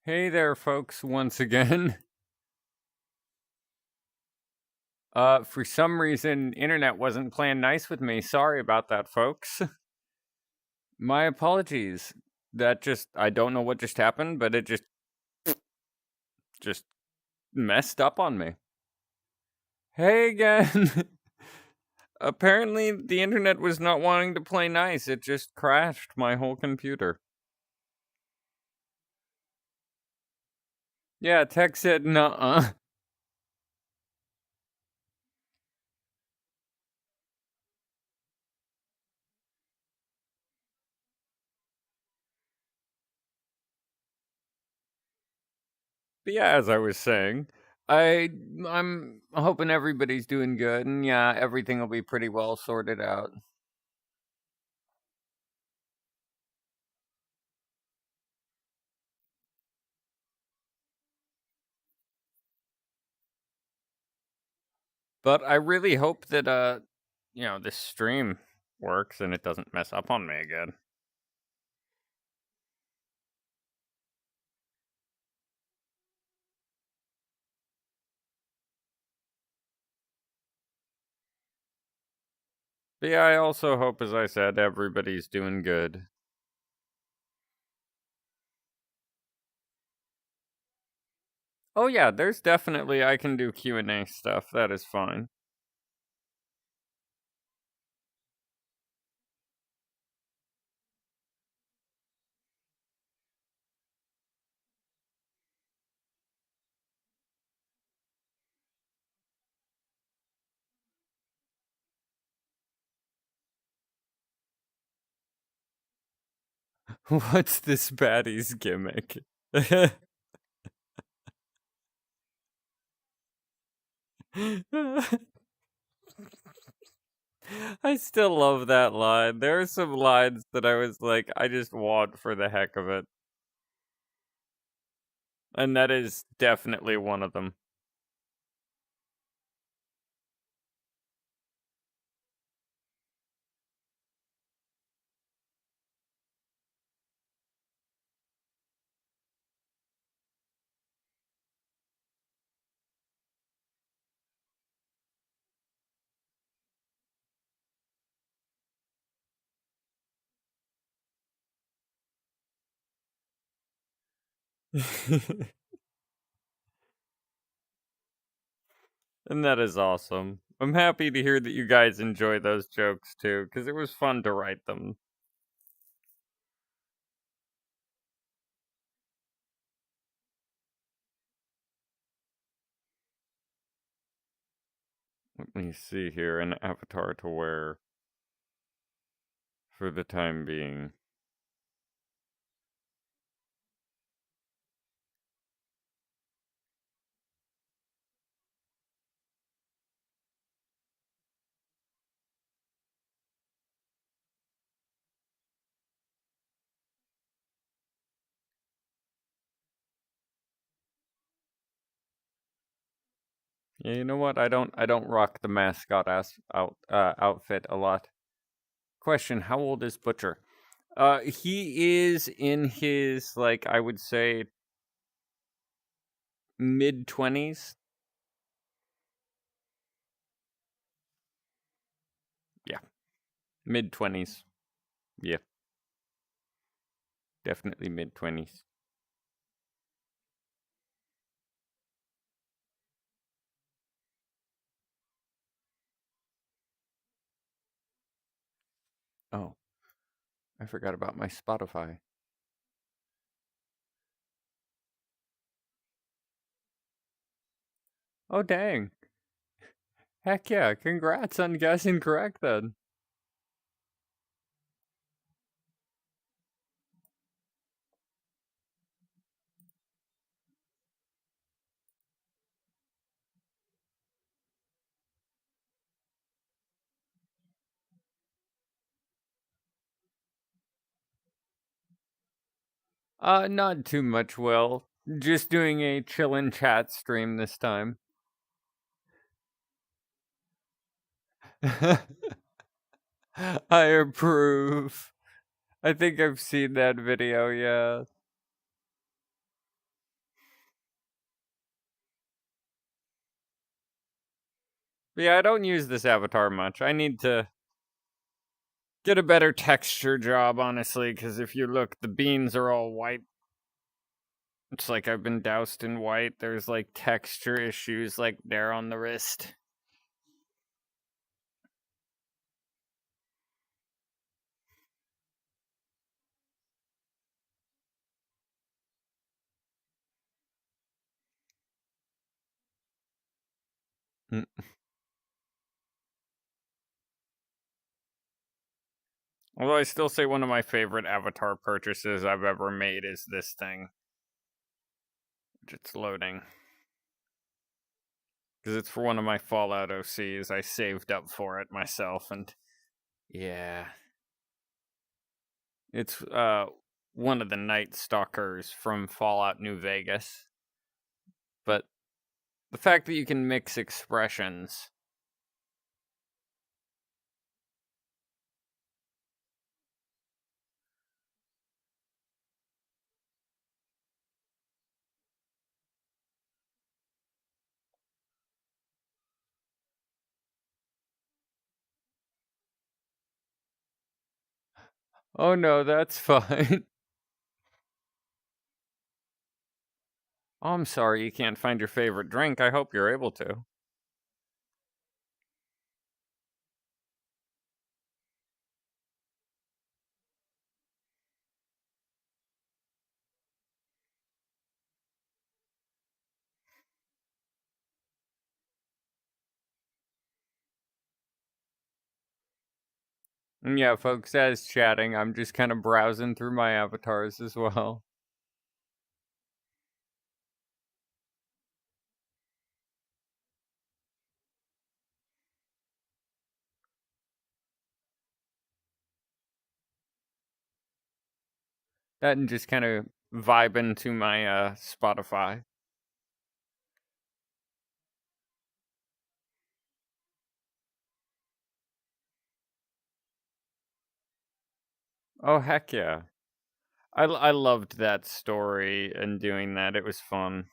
Hey there, folks, once again. For some reason, internet wasn't playing nice with me. Sorry about that, folks. My apologies. I don't know what just happened, but it just messed up on me. Hey again. Apparently, the internet was not wanting to play nice. It just crashed my whole computer. Yeah, tech said nuh-uh. But yeah, as I was saying, I'm hoping everybody's doing good, and yeah, everything will be pretty well sorted out. But I really hope that this stream works and it doesn't mess up on me again. But yeah, I also hope, as I said, everybody's doing good. Oh yeah, there's definitely I can do Q&A stuff. That is fine. What's this baddie's gimmick? I still love that line. There are some lines that I was like, I just want for the heck of it. And that is definitely one of them. And that is awesome. I'm happy to hear that you guys enjoy those jokes too, because it was fun to write them. Let me see here, an avatar to wear for the time being. Yeah, you know what? I don't rock the mascot outfit a lot. Question, how old is Butcher? He is in his, like, I would say mid-20s. Yeah, mid-20s. Yeah, definitely mid-20s. Oh, I forgot about my Spotify. Oh, dang. Heck yeah, congrats on guessing correct then. Not too much, Will. Just doing a chillin' chat stream this time. I approve. I think I've seen that video, yeah. But yeah, I don't use this avatar much. I need to get a better texture job, honestly, because if you look, the beans are all white. It's like I've been doused in white. There's like texture issues like there on the wrist. Mm. Although I still say one of my favorite avatar purchases I've ever made is this thing. It's loading. Because it's for one of my Fallout OCs. I saved up for it myself, and yeah. It's one of the Night Stalkers from Fallout New Vegas. But the fact that you can mix expressions. Oh no, that's fine. Oh, I'm sorry you can't find your favorite drink. I hope you're able to. And yeah, folks, as chatting, I'm just kind of browsing through my avatars as well. That and just kind of vibing to my Spotify. Oh heck yeah. I loved that story and doing that. It was fun.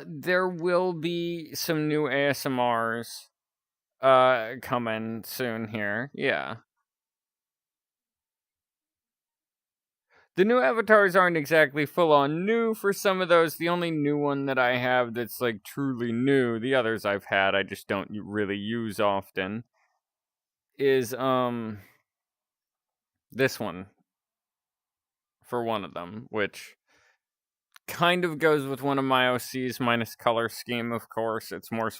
There will be some new ASMRs coming soon here. Yeah. The new avatars aren't exactly full on new for some of those. The only new one that I have that's like truly new, the others I've had I just don't really use often, is this one for one of them, which kind of goes with one of my OCs minus color scheme, of course. It's more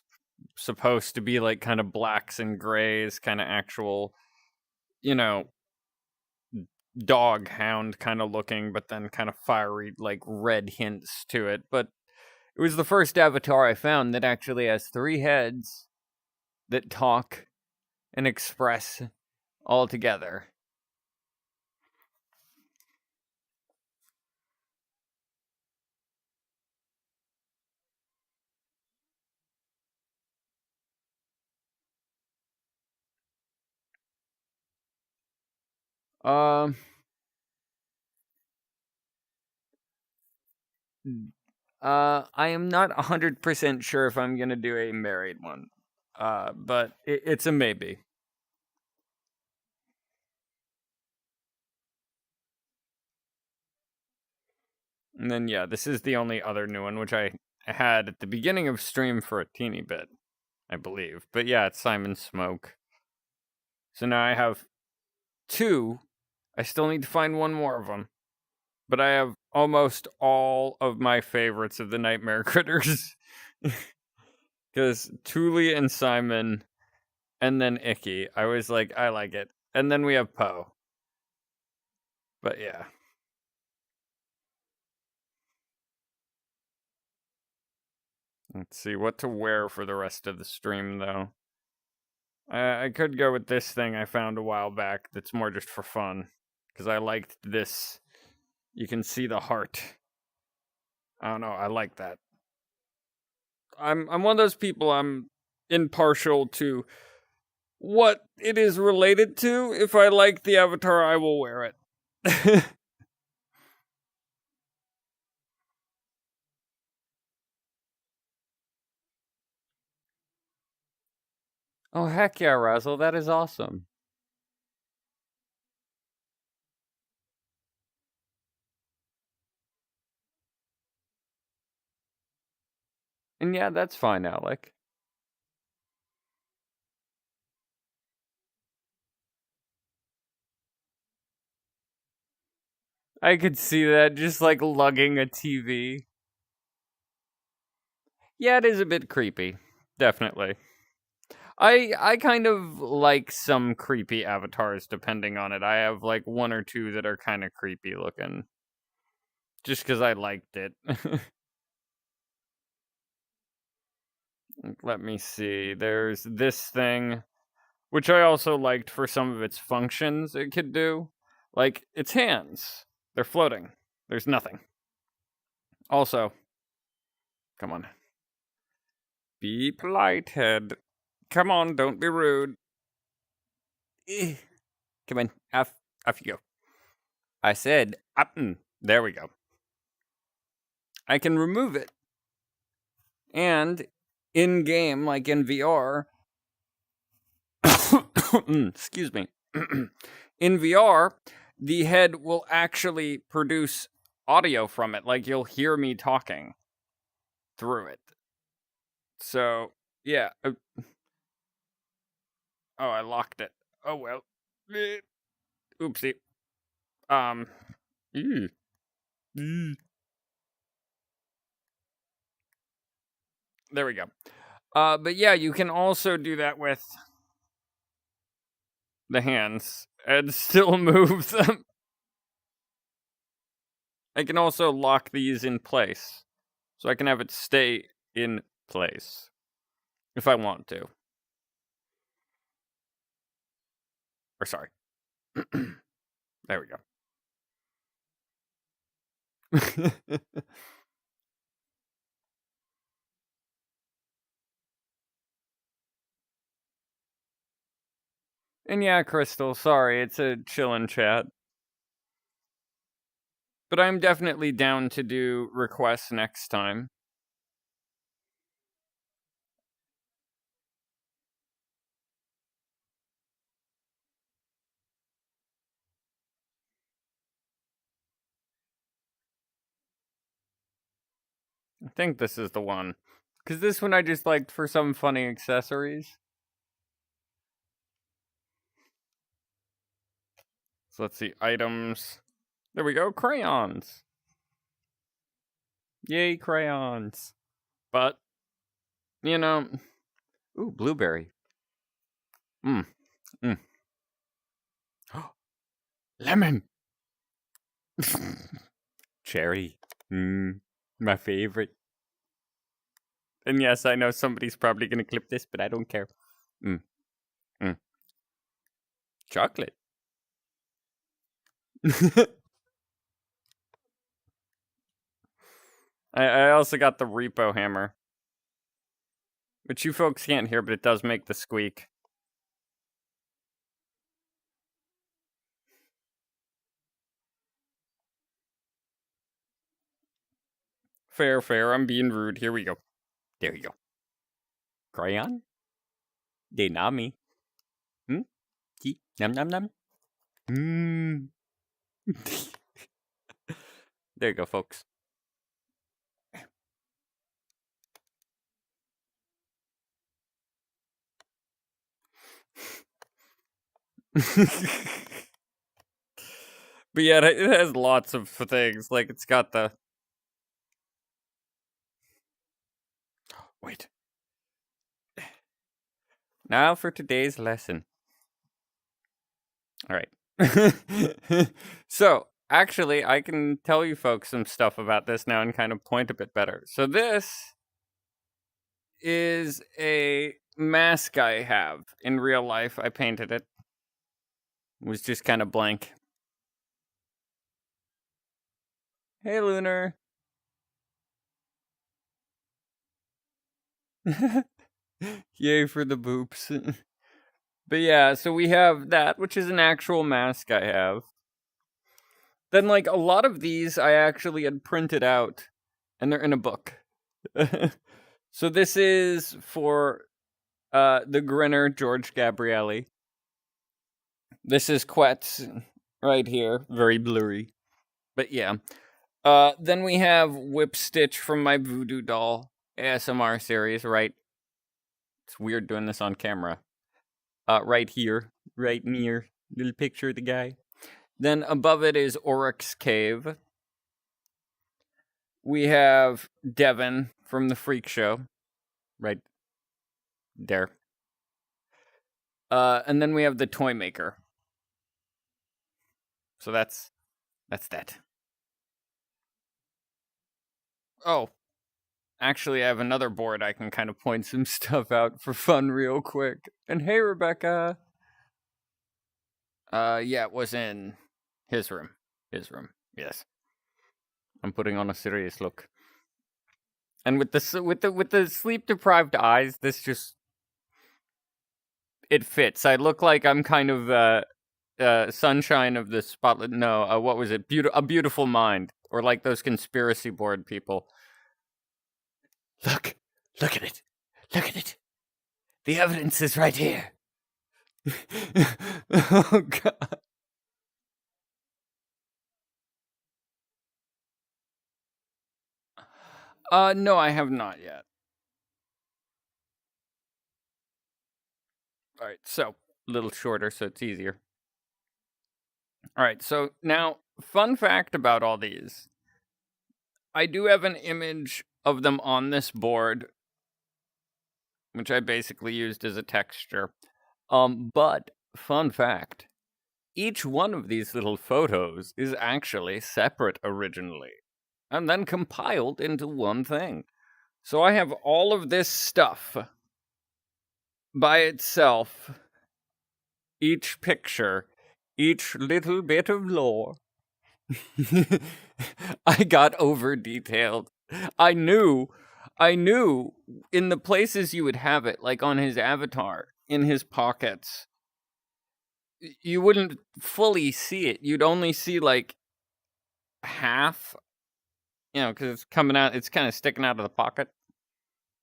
supposed to be like kind of blacks and grays, kind of actual, you know, dog hound kind of looking, but then kind of fiery, like red hints to it. But it was the first avatar I found that actually has 3 heads that talk and express all together. Um, I am not 100% sure if I'm gonna do a married one. But it's a maybe. And then yeah, this is the only other new one, which I had at the beginning of stream for a teeny bit, I believe. But yeah, it's Simon Smoke. So now I have 2. I still need to find one more of them. But I have almost all of my favorites of the Nightmare Critters. Because Thule and Simon, and then Icky. I was like, I like it. And then we have Poe. But yeah. Let's see what to wear for the rest of the stream, though. I could go with this thing I found a while back that's more just for fun. Because I liked this. You can see the heart. I don't know, I like that. I'm one of those people, I'm impartial to what it is related to. If I like the avatar, I will wear it. Oh, heck yeah, Razzle, that is awesome. And yeah, that's fine, Alec. I could see that, just like lugging a TV. Yeah, it is a bit creepy. Definitely. I kind of like some creepy avatars depending on it. I have like one or two that are kind of creepy looking. Just because I liked it. Let me see. There's this thing, which I also liked for some of its functions it could do. Like, its hands. They're floating. There's nothing. Also, come on. Be polite, head. Come on, don't be rude. Come on, off you go. I said, up. There we go. I can remove it. And in game, like in VR, excuse me, in VR, the head will actually produce audio from it. Like you'll hear me talking through it. So, yeah. Oh, I locked it. Oh, well. Oopsie. Um. ew. There we go. But yeah, you can also do that with the hands and still move them. I can also lock these in place. So I can have it stay in place. If I want to. Or sorry. There we go. And yeah, Crystal, sorry, it's a chillin' chat. But I'm definitely down to do requests next time. I think this is the one. Because this one I just liked for some funny accessories. So let's see, items. There we go, crayons. Yay, crayons. But, you know, ooh, blueberry. Mmm. Lemon. Cherry. My favorite. And yes, I know somebody's probably gonna clip this, but I don't care. Chocolate. I also got the repo hammer, which you folks can't hear, but it does make the squeak. Fair, fair. I'm being rude. Here we go. There you go. Crayon? Denami. Nom nom nom. There you go, folks. But yeah, it has lots of things. Like, it's got the... Wait. Now for today's lesson. All right. So, actually, I can tell you folks some stuff about this now and kind of point a bit better. So this is a mask I have in real life. I painted it. It was just kind of blank. Hey, Lunar. Yay for the boops. But yeah, so we have that, which is an actual mask I have. Then, like, a lot of these I actually had printed out, and they're in a book. So this is for the Grinner, George Gabrielli. This is Quetz right here, very blurry. But yeah. Then we have Whip Stitch from my Voodoo Doll ASMR series, right? It's weird doing this on camera. Right here, right near, little picture of the guy. Then above it is Oryx Cave. We have Devin from the Freak Show, right there. And then we have the Toy Maker. So that's that. Oh, actually, I have another board I can kind of point some stuff out for fun real quick. And hey, Rebecca. Yeah, it was in his room. His room, yes. I'm putting on a serious look. And with the sleep deprived eyes, this just it fits. I look like I'm kind of sunshine of the spotlight. No, what was it? A Beautiful Mind, or like those conspiracy board people. Look at it. Look at it. The evidence is right here. Oh God. No, I have not yet. All right, so a little shorter, so it's easier. All right, so now, fun fact about all these. I do have an image of them on this board, which I basically used as a texture. But fun fact, each one of these little photos is actually separate originally, and then compiled into one thing. So I have all of this stuff by itself, each picture, each little bit of lore. I got over detailed. I knew in the places you would have it, like on his avatar, in his pockets, you wouldn't fully see it. You'd only see like half, because it's coming out, it's kind of sticking out of the pocket.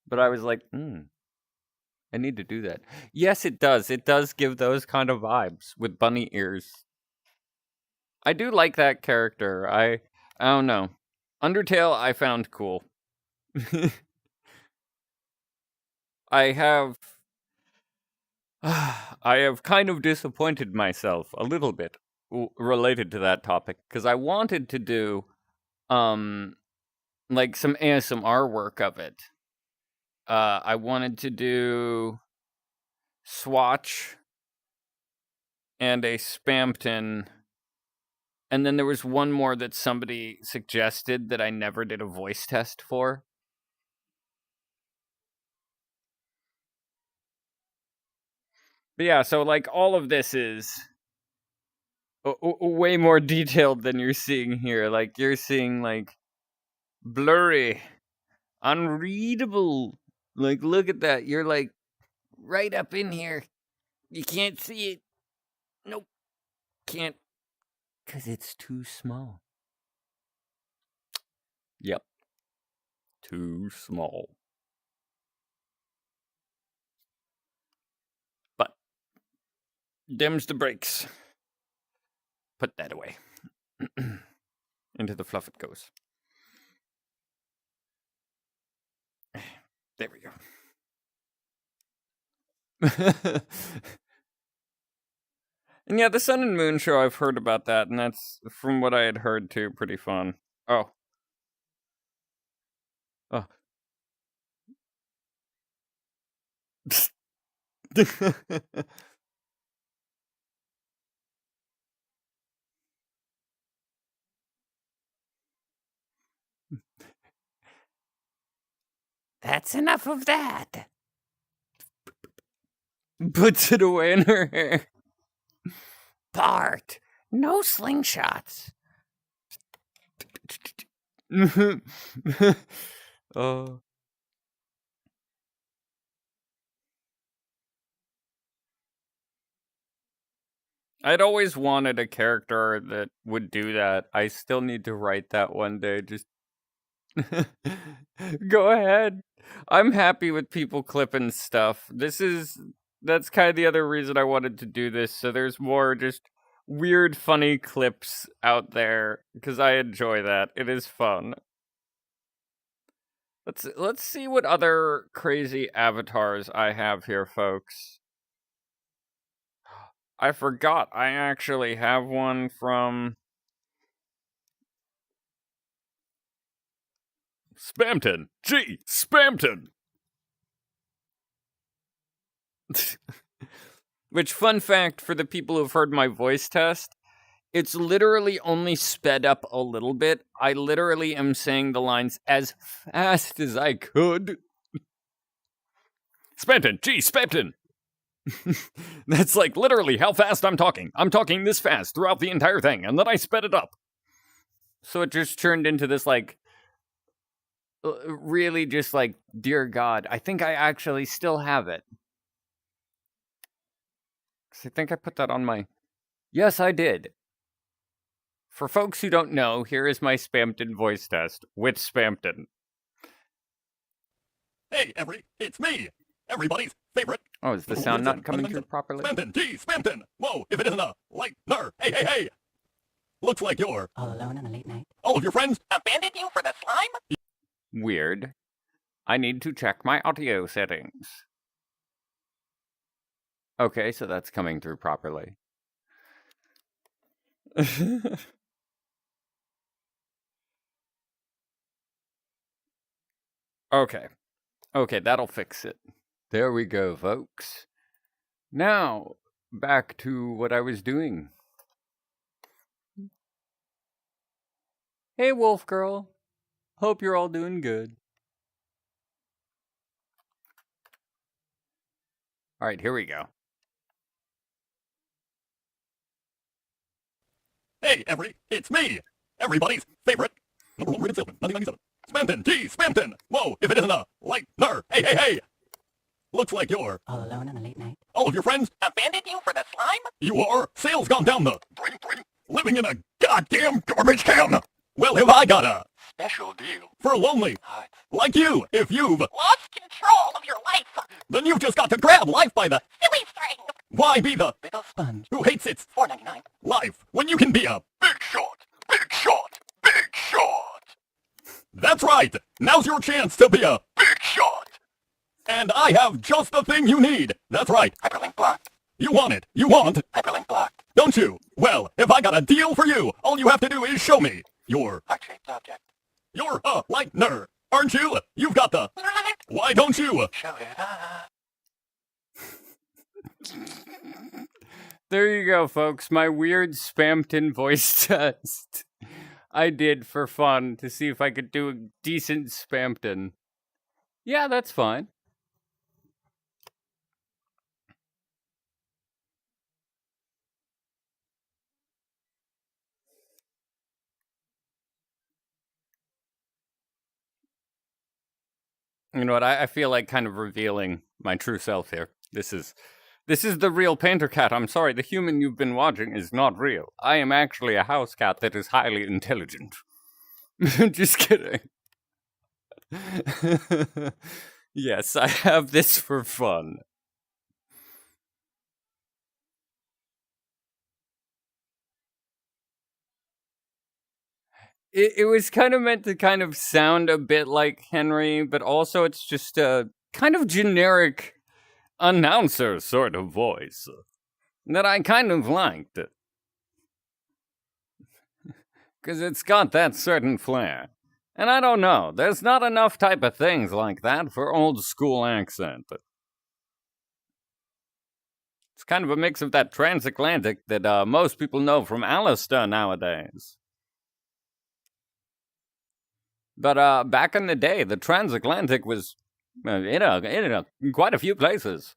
But I was like, I need to do that. Yes, it does. It does give those kind of vibes with bunny ears. I do like that character. I don't know. Undertale I found cool. I have I have kind of disappointed myself a little bit related to that topic, because I wanted to do like some ASMR work of it. I wanted to do Swatch and a Spampton, and then there was one more that somebody suggested that I never did a voice test for. But yeah, so like all of this is way more detailed than you're seeing here. Like you're seeing like blurry, unreadable. Like look at that. You're like right up in here. You can't see it. Nope. Can't, cuz it's too small. Yep. Too small. But dims the brakes. Put that away. Into the fluff it goes. There we go. And yeah, the Sun and Moon show, I've heard about that, and that's, from what I had heard too, pretty fun. Oh. Oh. That's enough of that. puts it away in her hair. Bart, no slingshots. Oh. I'd always wanted a character that would do that. I still need to write that one day. Just go ahead. I'm happy with people clipping stuff. That's kind of the other reason I wanted to do this. So there's more just weird, funny clips out there because I enjoy that. It is fun. Let's see what other crazy avatars I have here, folks. I forgot I actually have one from Spamton. Gee, Spamton. Which, fun fact for the people who've heard my voice test, it's literally only sped up a little bit. I literally am saying the lines as fast as I could. Spamton, gee, Spamton. That's like literally how fast I'm talking. I'm talking this fast throughout the entire thing, and then I sped it up. So it just turned into this, like, really just like, dear God, I think I actually still have it. I think I put that on my... Yes, I did. For folks who don't know, here is my Spamton voice test with Spamton. Hey, it's me, everybody's favorite. Oh, is the sound not coming through properly? Spamton, gee, Spamton. Whoa, if it isn't a lightner. Hey. Looks like you're all alone on a late night. All of your friends abandoned you for the slime? Weird. I need to check my audio settings. Okay, so that's coming through properly. Okay, that'll fix it. There we go, folks. Now, back to what I was doing. Hey, Wolf Girl. Hope you're all doing good. Alright, here we go. Hey, it's me, everybody's favorite number one rated salesman, 1997. Spamton, gee, Spamton. Whoa, if it isn't a lightner. Hey. Looks like you're all alone on a late night. All of your friends abandoned you for the slime? You are sales gone down the drain, living in a goddamn garbage can. Well, have I got a special deal for lonely hearts like you. If you've lost control of your life, then you've just got to grab life by the silly string. Why be the little sponge who hates its $4.99 life when you can be a big shot? That's right. Now's your chance to be a big shot. And I have just the thing you need. That's right. Hyperlink blocked. You want it. You want hyperlink blocked. Don't you? Well, if I got a deal for you, all you have to do is show me your heart-shaped object. You're a lightner, aren't you? You've got the... Why don't you show it up? There you go, folks. My weird Spamton voice test. I did for fun to see if I could do a decent Spamton. Yeah, that's fine. You know what? I feel like kind of revealing my true self here. This is the real Painter Cat. I'm sorry, the human you've been watching is not real. I am actually a house cat that is highly intelligent. Just kidding. Yes, I have this for fun. It was kind of meant to kind of sound a bit like Henry, but also it's just a kind of generic announcer sort of voice that I kind of liked. Because it's got that certain flair. And I don't know, there's not enough type of things like that for old school accent. It's kind of a mix of that transatlantic that most people know from Alistair nowadays. But back in the day, the transatlantic was in quite a few places.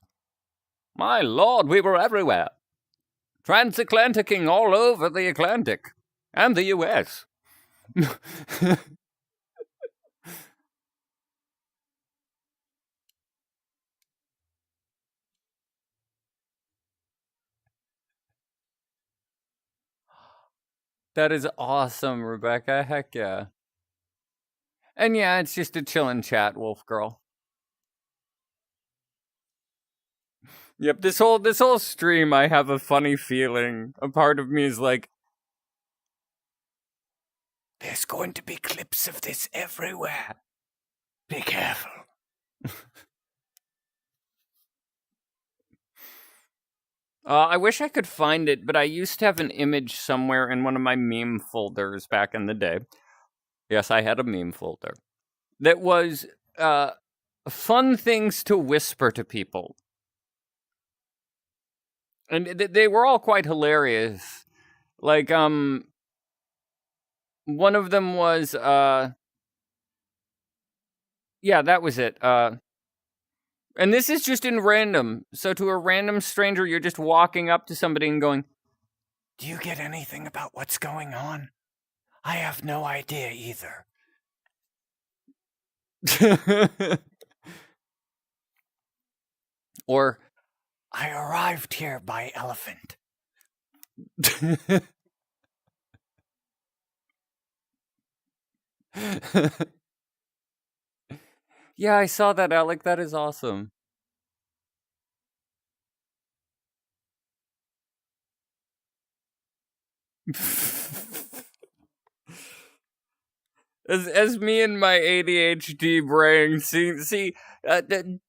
My lord, we were everywhere. Transatlanticing all over the Atlantic. And the US. That is awesome, Rebecca. Heck yeah. And yeah, it's just a chillin' chat, Wolf Girl. Yep, this whole stream, I have a funny feeling. A part of me is like, there's going to be clips of this everywhere. Be careful. I wish I could find it, but I used to have an image somewhere in one of my meme folders back in the day. Yes, I had a meme folder. That was fun things to whisper to people. And they were all quite hilarious. Like, one of them was, yeah, that was it. And this is just in random. So to a random stranger, you're just walking up to somebody and going, "Do you get anything about what's going on? I have no idea either." Or, "I arrived here by elephant." Yeah, I saw that, Alec. That is awesome. As me and my ADHD brain see, the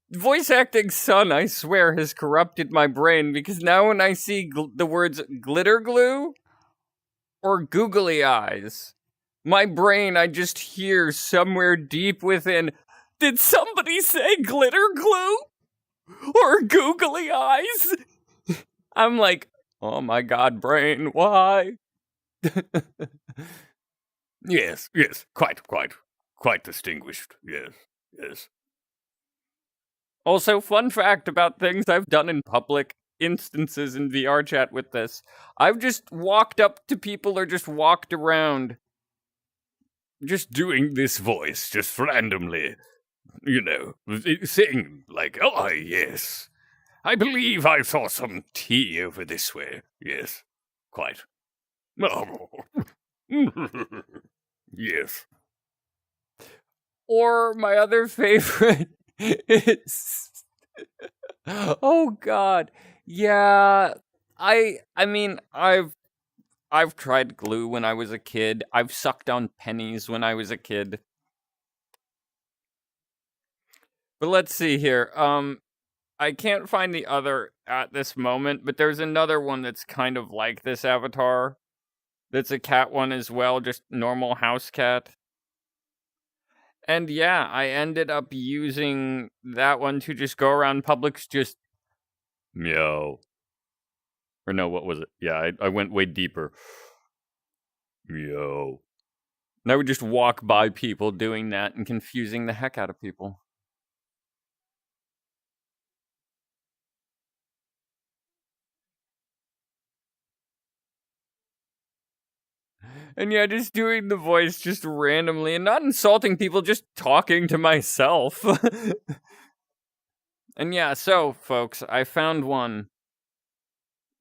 voice acting son, I swear, has corrupted my brain, because now when I see the words glitter glue or googly eyes, my brain, I just hear somewhere deep within, did somebody say glitter glue or googly eyes? I'm like, oh my god, brain, why? Yes, quite distinguished. Yes. Also, fun fact about things I've done in public instances in VR chat with this. I've just walked up to people or just walked around just doing this voice, just randomly, saying, like, "Oh, yes. I believe I saw some tea over this way. Yes, quite. Oh. Yes." Or my other favorite is, oh god, yeah. I mean, I've tried glue when I was a kid. I've sucked on pennies when I was a kid. But let's see here. I can't find the other at this moment, but there's another one that's kind of like this avatar. That's a cat one as well, just normal house cat. And yeah, I ended up using that one to just go around Publix, just meow. Or no, what was it? Yeah, I went way deeper. Meow. And I would just walk by people doing that and confusing the heck out of people. And yeah, just doing the voice just randomly and not insulting people, just talking to myself. And yeah, so, folks, I found one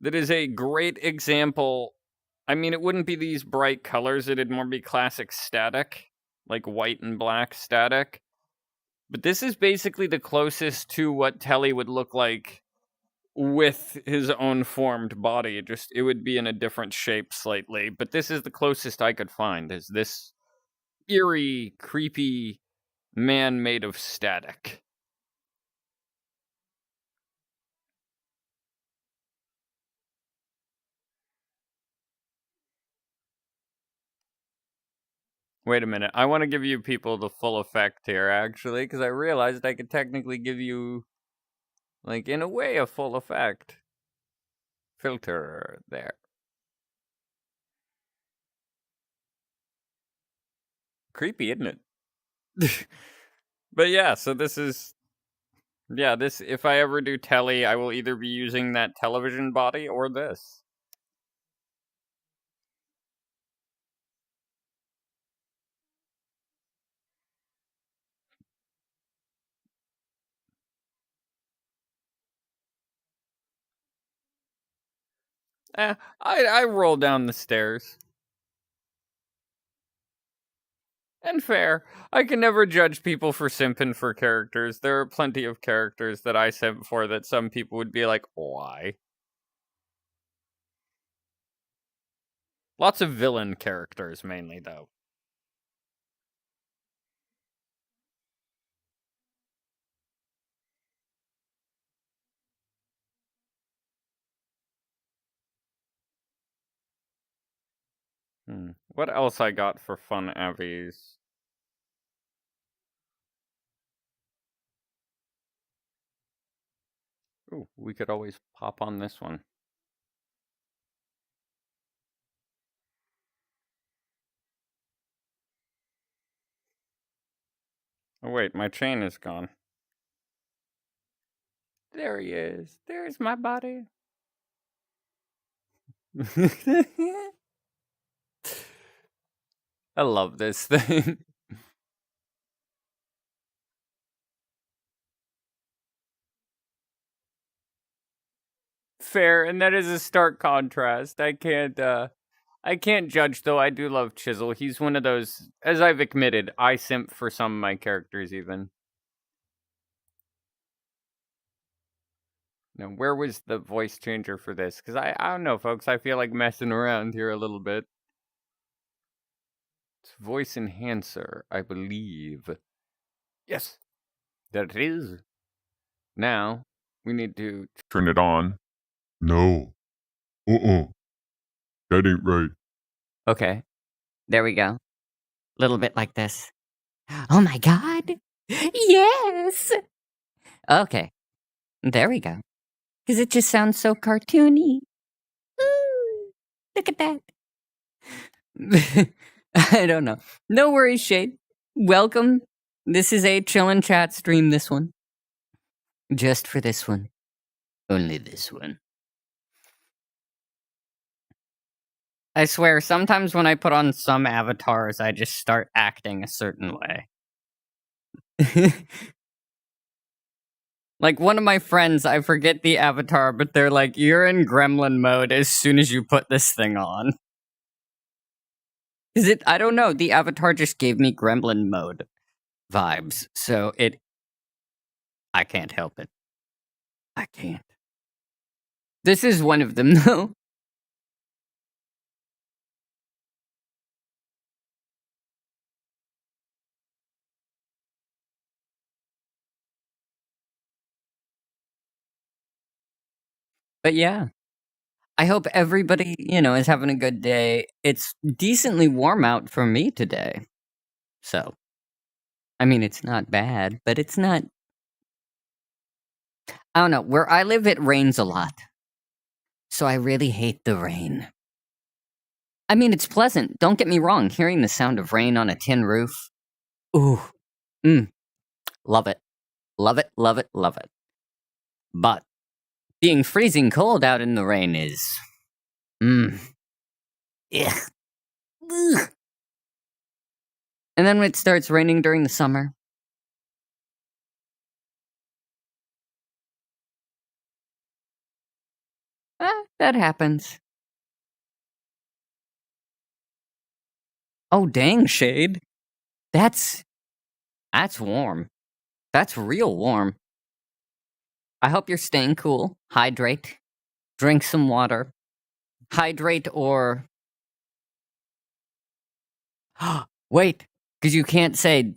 that is a great example. I mean, it wouldn't be these bright colors, it'd more be classic static, like white and black static. But this is basically the closest to what Telly would look like with his own formed body. It would be in a different shape slightly, but this is the closest I could find, is this eerie, creepy man made of static. Wait a minute, I want to give you people the full effect here, actually, because I realized I could technically give you, like, in a way, a full effect. Filter there. Creepy, isn't it? But yeah, so this is Yeah, this, if I ever do telly, I will either be using that television body or this. I roll down the stairs. And fair. I can never judge people for simping for characters. There are plenty of characters that I simp for that some people would be like, why? Lots of villain characters, mainly, though. What else I got for fun avies? Ooh, we could always pop on this one. Oh wait, my chain is gone. There he is. There's my body. I love this thing. Fair, and that is a stark contrast. I can't judge, though. I do love Chisel. He's one of those, as I've admitted, I simp for some of my characters even. Now, where was the voice changer for this? Because I don't know, folks. I feel like messing around here a little bit. It's voice enhancer, I believe. Yes, that it is. Now, we need to Turn it on. No. That ain't right. Okay. There we go. Little bit like this. Oh my god! Yes! Okay. There we go. Because it just sounds so cartoony. Ooh, look at that. I don't know. No worries, Shade. Welcome. This is a chill and chat stream, this one. Just for this one. Only this one. I swear, sometimes when I put on some avatars, I just start acting a certain way. Like, one of my friends, I forget the avatar, but they're like, you're in gremlin mode as soon as you put this thing on. Is it? I don't know. The avatar just gave me gremlin mode vibes, so I can't help it. I can't. This is one of them, though. But yeah. I hope everybody, is having a good day. It's decently warm out for me today. So, I mean, it's not bad, but it's not. I don't know. Where I live, it rains a lot. So I really hate the rain. I mean, it's pleasant. Don't get me wrong. Hearing the sound of rain on a tin roof. Ooh. Love it. Love it, love it, love it. But being freezing cold out in the rain is. Ugh. Ugh. And then when it starts raining during the summer. That happens. Oh, dang, Shade. That's warm. That's real warm. I hope you're staying cool. Hydrate. Drink some water. Hydrate or... Wait, because you can't say...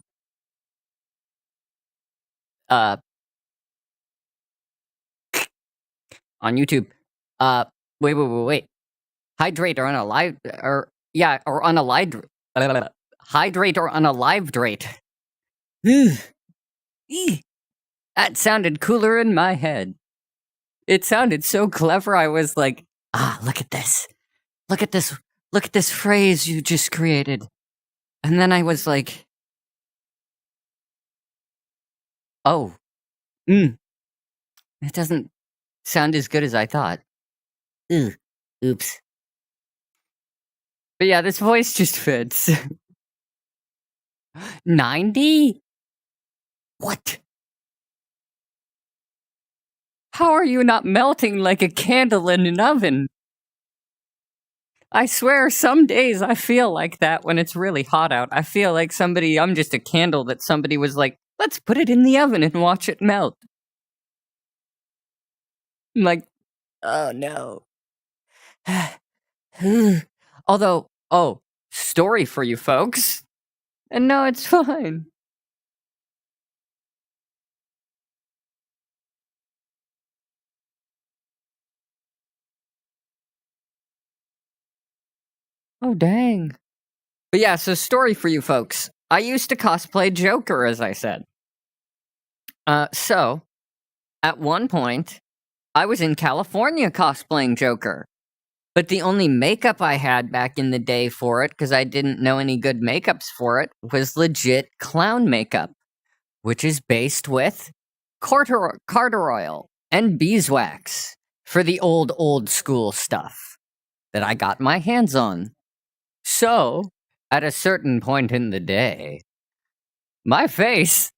on YouTube. Wait. Hydrate or unalive... or unalive... Hydrate or unalive-drate. That sounded cooler in my head. It sounded so clever, I was like, look at this. Look at this. Look at this phrase you just created. And then I was like, oh. It doesn't sound as good as I thought. Ugh. Oops. But yeah, this voice just fits. 90? What? How are you not melting like a candle in an oven? I swear, some days I feel like that when it's really hot out. I feel like I'm just a candle that somebody was like, let's put it in the oven and watch it melt. I'm like, oh no. Although, story for you folks. And no, it's fine. Oh, dang. But yeah, so story for you folks. I used to cosplay Joker, as I said. So, at one point, I was in California cosplaying Joker. But the only makeup I had back in the day for it, because I didn't know any good makeups for it, was legit clown makeup, which is based with carter oil and beeswax for the old school stuff that I got my hands on. So, at a certain point in the day, my face,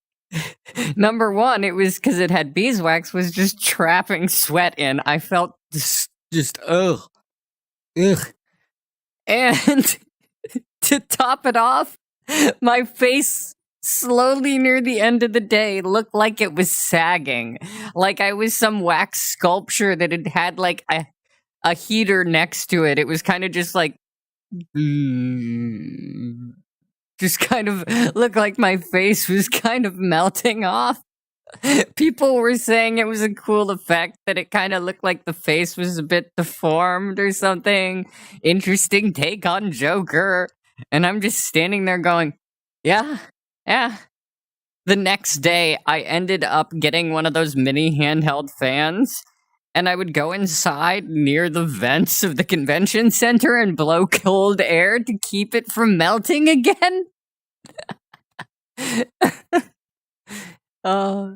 number one, it was because it had beeswax, was just trapping sweat in. I felt just ugh. And to top it off, my face slowly near the end of the day looked like it was sagging. Like I was some wax sculpture that had like a heater next to it. It was kind of just like just kind of looked like my face was kind of melting off. People were saying it was a cool effect, that it kind of looked like the face was a bit deformed or something. Interesting take on Joker. And I'm just standing there going, yeah. The next day, I ended up getting one of those mini handheld fans, and I would go inside near the vents of the convention center and blow cold air to keep it from melting again. Oh.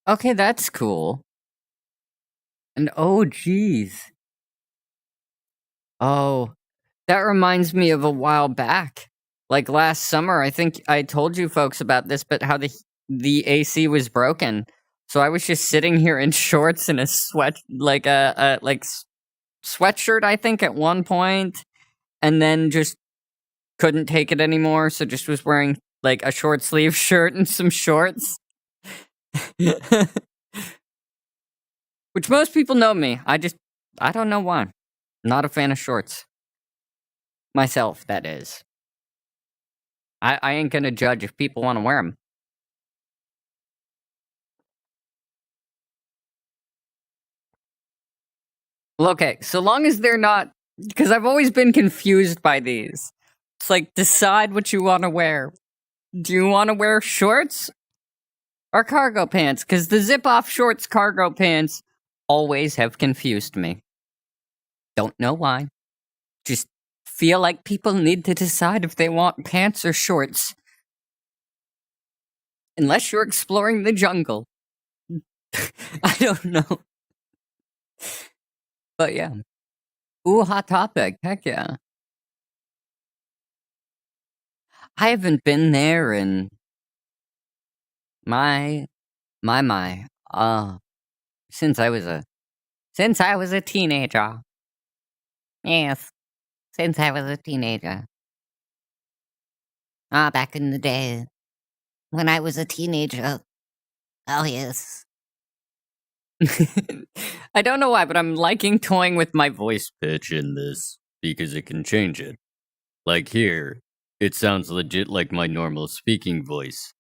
Okay, that's cool. And oh, geez. Oh, that reminds me of a while back. Like last summer, I think I told you folks about this, but how the AC was broken. So I was just sitting here in shorts and a sweatshirt, I think, at one point, and then just couldn't take it anymore. So just was wearing like a short sleeve shirt and some shorts. Which most people know me. I don't know why. Not a fan of shorts. Myself, that is. I ain't gonna judge if people want to wear them. Well, okay, so long as they're not, because I've always been confused by these. It's like, decide what you want to wear. Do you want to wear shorts or cargo pants? Because the zip-off shorts cargo pants always have confused me. Don't know why. Just feel like people need to decide if they want pants or shorts. Unless you're exploring the jungle. I don't know. But yeah. Ooh, hot topic. Heck yeah. I haven't been there in my since I was a teenager. Yes. Since I was a teenager. Back in the day. When I was a teenager. Oh yes. I don't know why, but I'm liking toying with my voice pitch in this, because it can change it. Like here, it sounds legit like my normal speaking voice.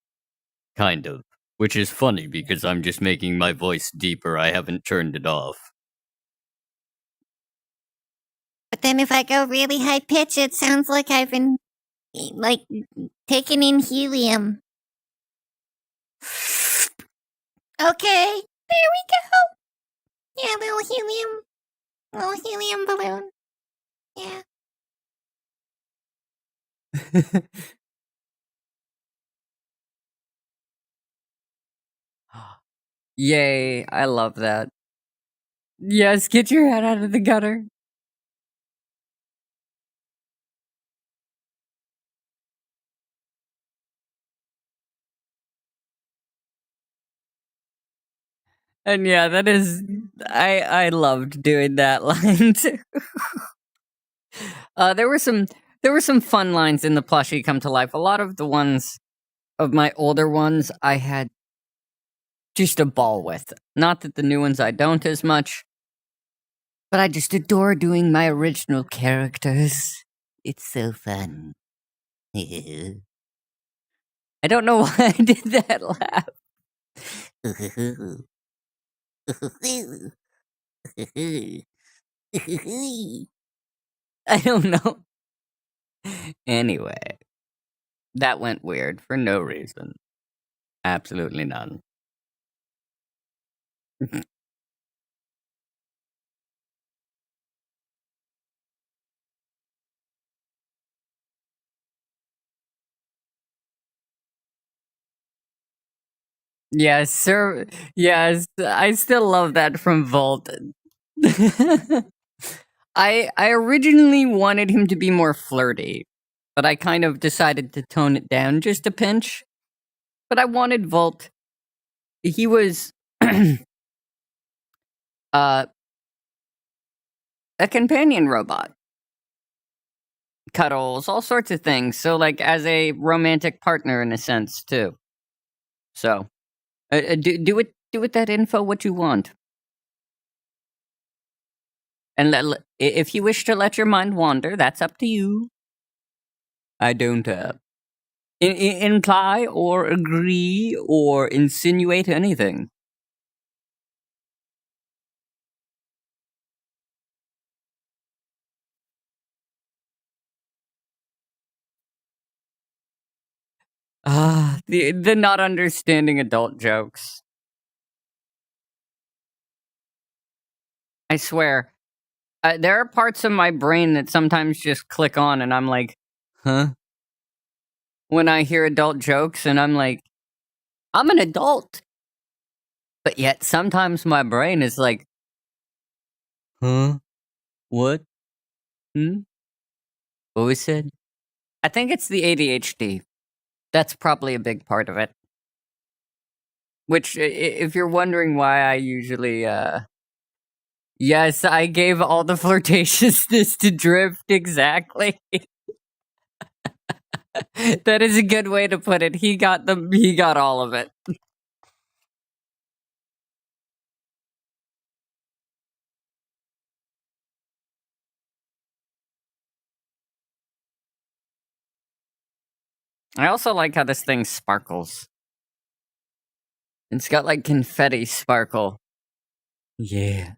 Kind of. Which is funny, because I'm just making my voice deeper, I haven't turned it off. But then if I go really high pitch, it sounds like I've been, like, taking in helium. Okay, there we go. Yeah, little helium balloon. Yeah. Yay, I love that. Yes, get your head out of the gutter. And yeah, that is I loved doing that line too. There were some fun lines in the plushie come to life. A lot of the ones of my older ones I had just a ball with. Not that the new ones I don't as much, but I just adore doing my original characters. It's so fun. I don't know why I did that laugh. I don't know. Anyway, that went weird for no reason. Absolutely none. Yes, sir. Yes, I still love that from Volt. I originally wanted him to be more flirty, but I kind of decided to tone it down just a pinch. But I wanted Volt. He was uh, a companion robot. Cuddles, all sorts of things. So, like, as a romantic partner in a sense, too. So, do with that info what you want. And if you wish to let your mind wander, that's up to you. I don't imply or agree or insinuate anything. The not understanding adult jokes. I swear, there are parts of my brain that sometimes just click on, and I'm like, huh? When I hear adult jokes, and I'm like, I'm an adult. But yet, sometimes my brain is like, huh? What? Hmm? What was said? I think it's the ADHD. That's probably a big part of it. Which, if you're wondering why I usually, yes, I gave all the flirtatiousness to Drift, exactly. That is a good way to put it. He got all of it. I also like how this thing sparkles. It's got like confetti sparkle. Yeah.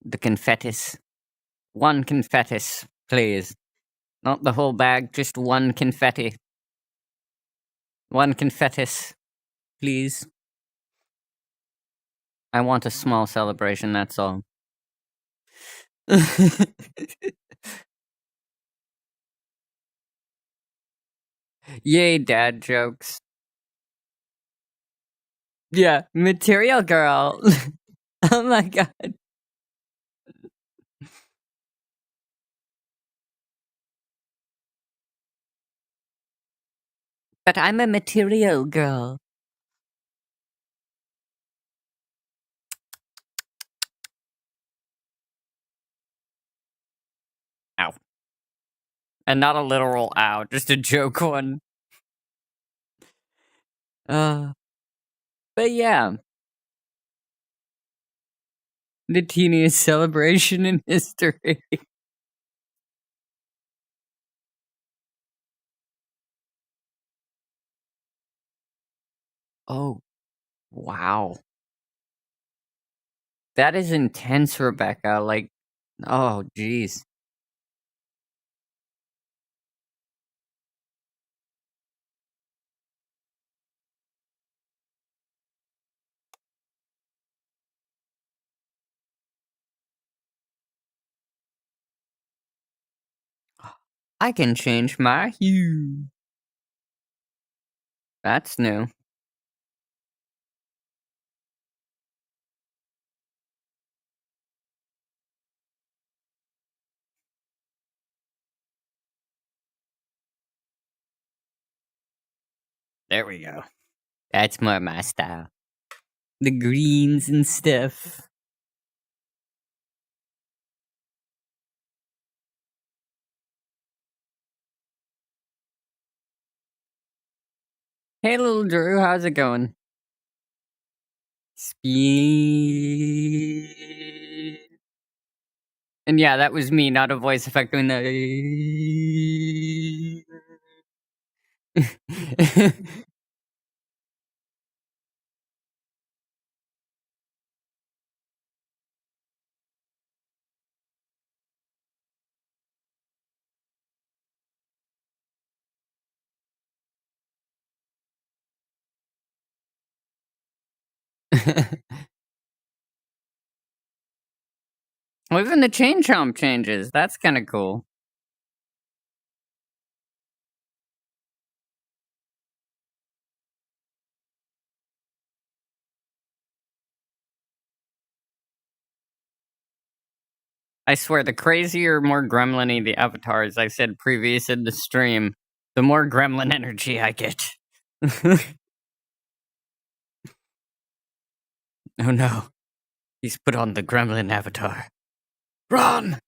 The confettis. One confettis, please. Not the whole bag, just one confetti. One confettis, please. I want a small celebration, that's all. Yay, dad jokes. Yeah, material girl. Oh my god. But I'm a material girl. Ow. And not a literal ow, just a joke one. Uh, but yeah. The teeniest celebration in history. Oh, wow. That is intense, Rebecca. Like, oh, jeez. I can change my hue. That's new. There we go. That's more my style. The greens and stuff. Hey, little Drew, how's it going? Speed. And yeah, that was me, not a voice effect doing the. Well, even the chain chomp changes. That's kind of cool. I swear, the crazier, more gremlin-y the avatars I said previous in the stream, the more gremlin energy I get. Oh no. He's put on the gremlin avatar. Run!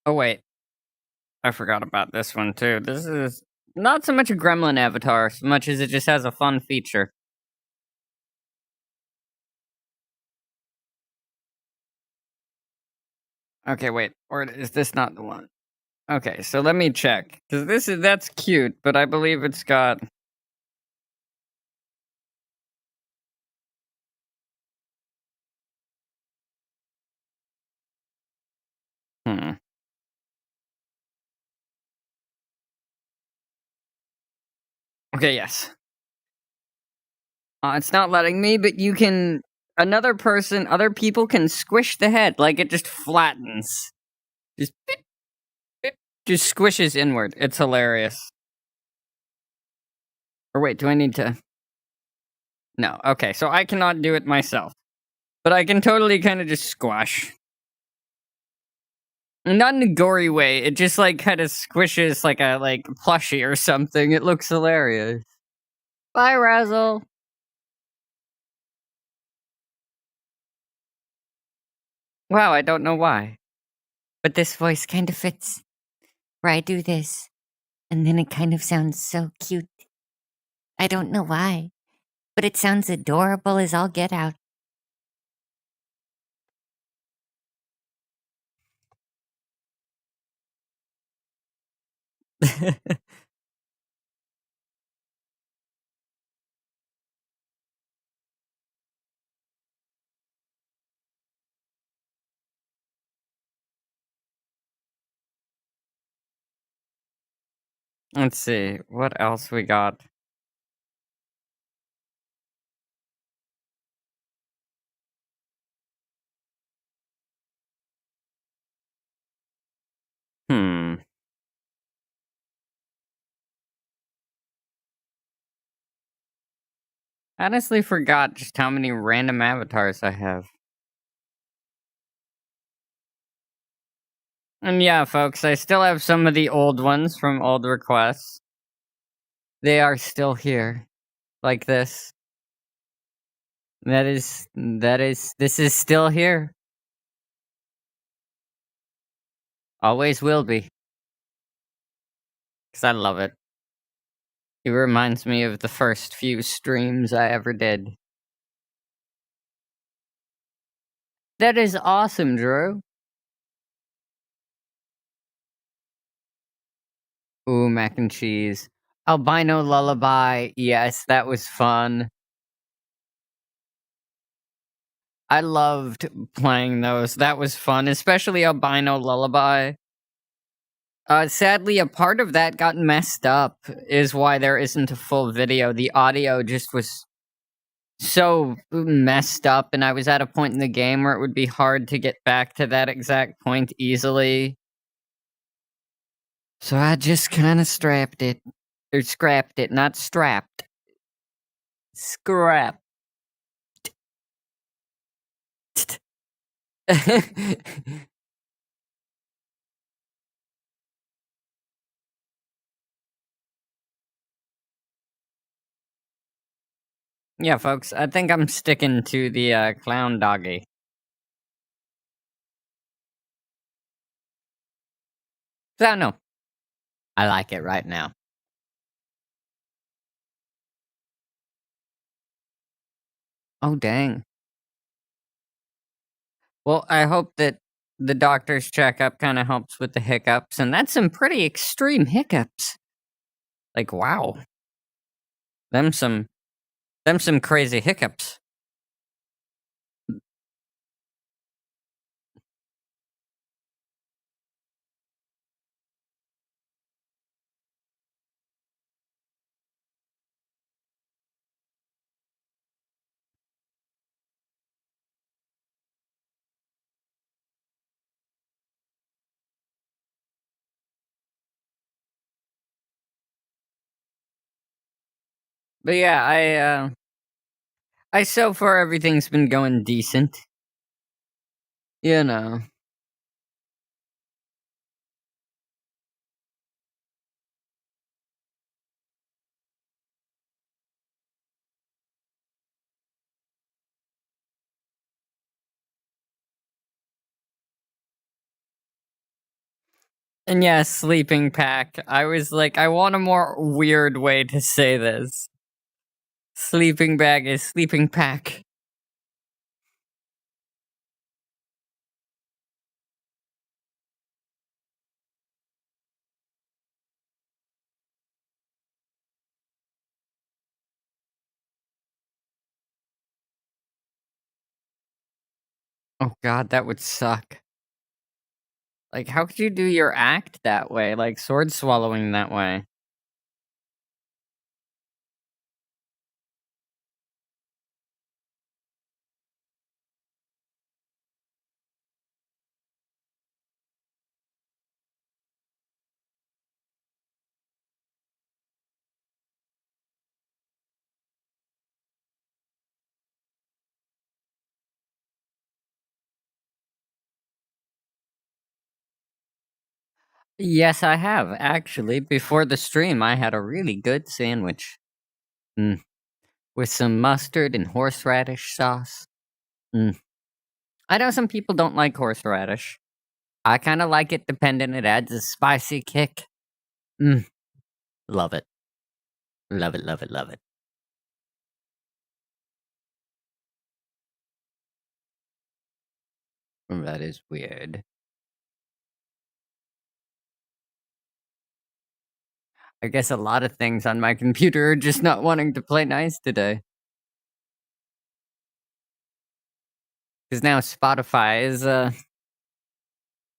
Oh wait. I forgot about this one too. This is not so much a gremlin avatar, so much as it just has a fun feature. Okay, wait. Or is this not the one? Okay, so let me check. Because that's cute, but I believe it's got... Hmm. Okay, yes. It's not letting me, but you can... other people can squish the head, like it just flattens. Just beep, beep, just squishes inward. It's hilarious. Or wait, do I need to... No, okay, so I cannot do it myself. But I can totally kind of just squash. Not in a gory way, it just like kind of squishes like a plushie or something. It looks hilarious. Bye, Razzle. Wow, I don't know why. But this voice kind of fits. Where I do this, and then it kind of sounds so cute. I don't know why, but it sounds adorable as all get out. Let's see, what else we got? Hmm. Honestly forgot just how many random avatars I have. And yeah, folks, I still have some of the old ones from old requests. They are still here. Like this. This is still here. Always will be. Because I love it. It reminds me of the first few streams I ever did. That is awesome, Drew. Ooh, mac and cheese. Albino Lullaby. Yes, that was fun. I loved playing those. That was fun, especially Albino Lullaby. Sadly, a part of that got messed up, is why there isn't a full video. The audio just was so messed up, and I was at a point in the game where it would be hard to get back to that exact point easily. So I just kind of strapped it. Or scrapped it, not strapped. Scrap. Yeah, folks, I think I'm sticking to the clown doggy. So, no. I like it right now. Oh, dang. Well, I hope that the doctor's checkup kind of helps with the hiccups, and that's some pretty extreme hiccups. Like, wow. Them some crazy hiccups. But yeah, I so far everything's been going decent. You know. And yeah, sleeping pack. I was like, I want a more weird way to say this. Sleeping bag is sleeping pack. Oh god, that would suck. Like, how could you do your act that way? Like, sword swallowing that way? Yes, I have. Actually, before the stream, I had a really good sandwich. Mm. With some mustard and horseradish sauce. Mm. I know some people don't like horseradish. I kind of like it dependent. It adds a spicy kick. Mm. Love it. Love it, love it, love it. That is weird. I guess a lot of things on my computer are just not wanting to play nice today. Because now Spotify is,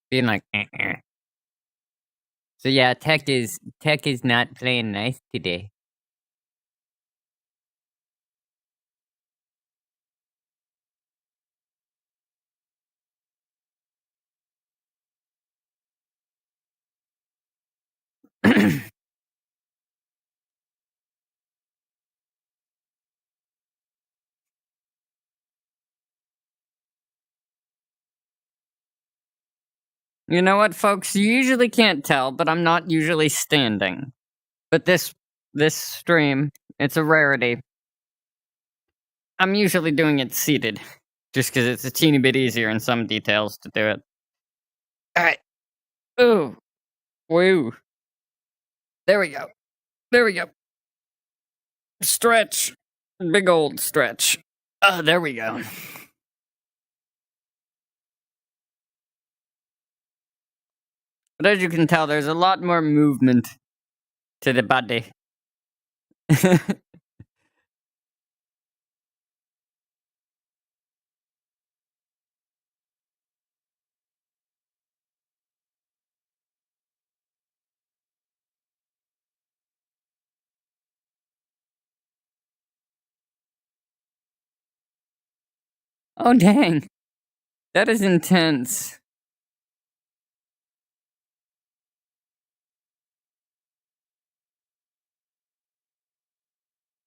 being like, eh. So yeah, tech is not playing nice today. You know what, folks? You usually can't tell, but I'm not usually standing. But this stream, it's a rarity. I'm usually doing it seated, just because it's a teeny bit easier in some details to do it. Alright. Ooh. Woo. There we go. There we go. Stretch. Big old stretch. There we go. But as you can tell, there's a lot more movement to the body. Oh, dang. That is intense.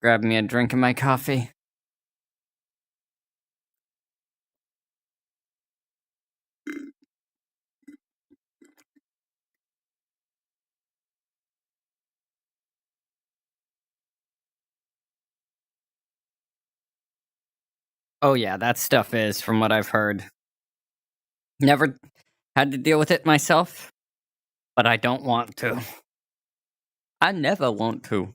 Grab me a drink of my coffee. Oh, yeah, that stuff is, from what I've heard. Never had to deal with it myself, but I don't want to. I never want to.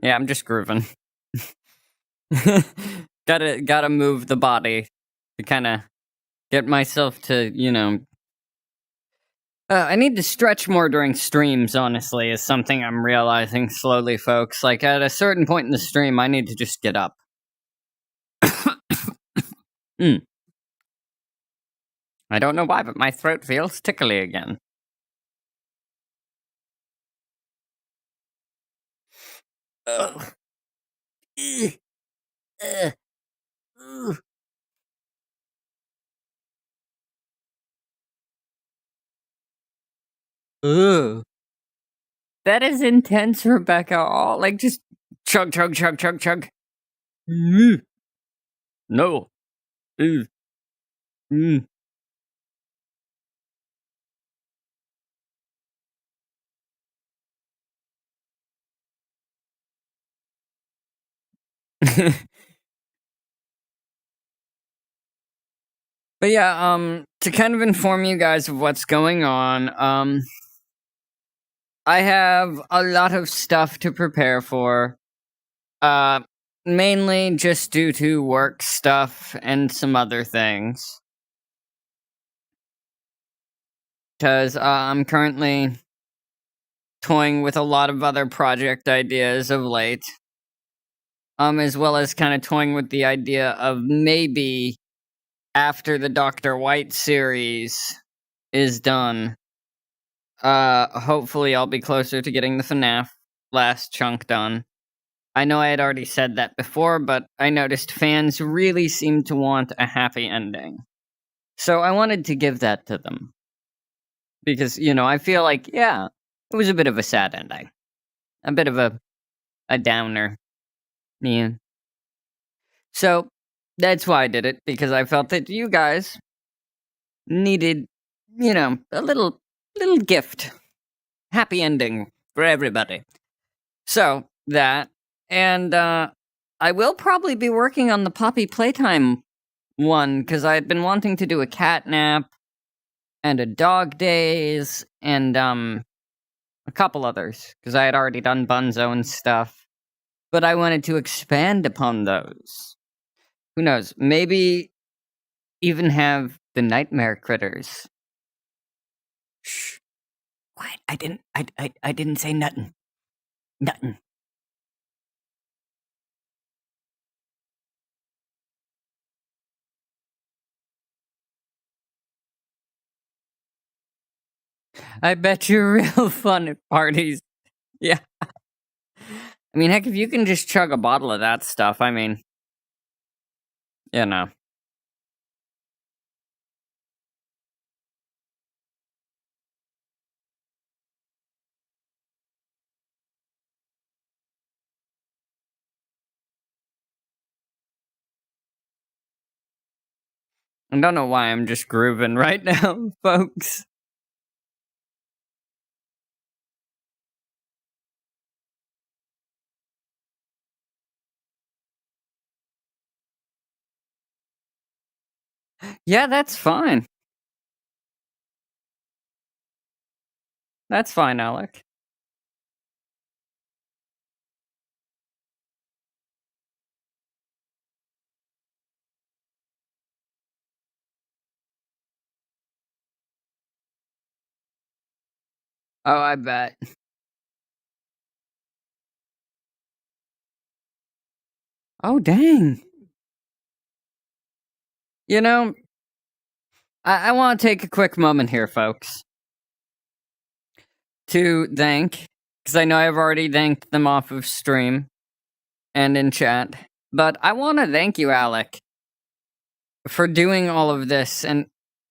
Yeah, I'm just grooving. Gotta move the body to kind of get myself to, I need to stretch more during streams, honestly, is something I'm realizing slowly, folks. Like, at a certain point in the stream, I need to just get up. Mm. I don't know why, but my throat feels tickly again. Ugh. Ugh. Ugh. Ugh. Ugh. That is intense, Rebecca. Oh, like, just chug, chug, chug, chug, chug. Mm. No. Ugh. Mm. But yeah, to kind of inform you guys of what's going on, I have a lot of stuff to prepare for. Mainly just due to work stuff and some other things. Because I'm currently toying with a lot of other project ideas of late. As well as kind of toying with the idea of maybe after the Dr. White series is done, hopefully I'll be closer to getting the FNAF last chunk done. I know I had already said that before, but I noticed fans really seem to want a happy ending. So I wanted to give that to them. Because, I feel like, yeah, it was a bit of a sad ending. A bit of a downer. Yeah. So that's why I did it, because I felt that you guys needed, a little gift. Happy ending for everybody. So that, and I will probably be working on the Poppy Playtime one, because I had been wanting to do a cat nap and a dog days and a couple others, because I had already done Bunzo and stuff. But I wanted to expand upon those. Who knows? Maybe even have the nightmare critters. Shh. Quiet. I didn't say nothing. Nothing. I bet you're real fun at parties. Yeah. I mean, heck, if you can just chug a bottle of that stuff, I mean, you know. I don't know why I'm just grooving right now, folks. Yeah, that's fine. That's fine, Alec. Oh, I bet. Oh, dang. You know, I want to take a quick moment here, folks, to thank, because I know I've already thanked them off of stream and in chat, but I want to thank you, Alec, for doing all of this, and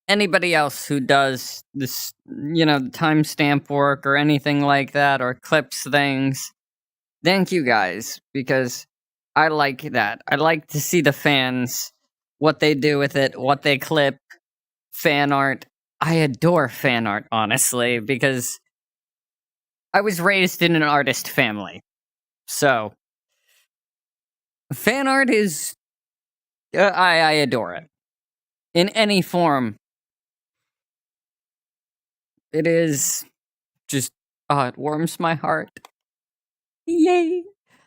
anybody else who does this, timestamp work or anything like that, or clips things. Thank you guys, because I like that. I like to see the fans, what they do with it, what they clip, fan art. I adore fan art, honestly, because I was raised in an artist family. So, fan art is. I adore it. In any form. It is just. Oh, it warms my heart. Yay!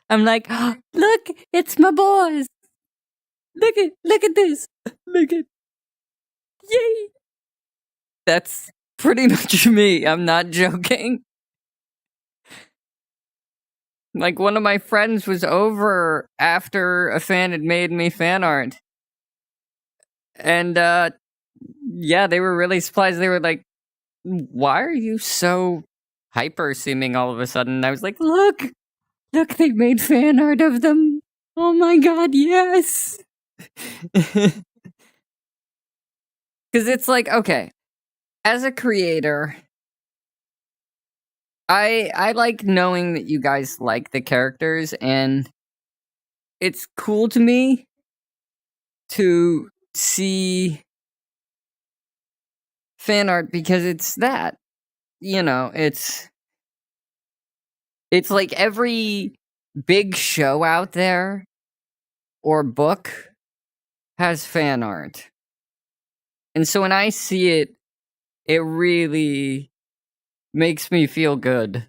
I'm like, oh, look, it's my boys. Look at this. Look at. Yay! That's pretty much me. I'm not joking. Like, one of my friends was over after a fan had made me fan art. And, yeah, they were really surprised. They were like, why are you so hyper seeming all of a sudden? And I was like, look, they made fan art of them. Oh my god, yes. Because it's like, okay, as a creator, I like knowing that you guys like the characters, and it's cool to me to see fan art because it's that. It's like every big show out there or book has fan art. And so when I see it, it really makes me feel good.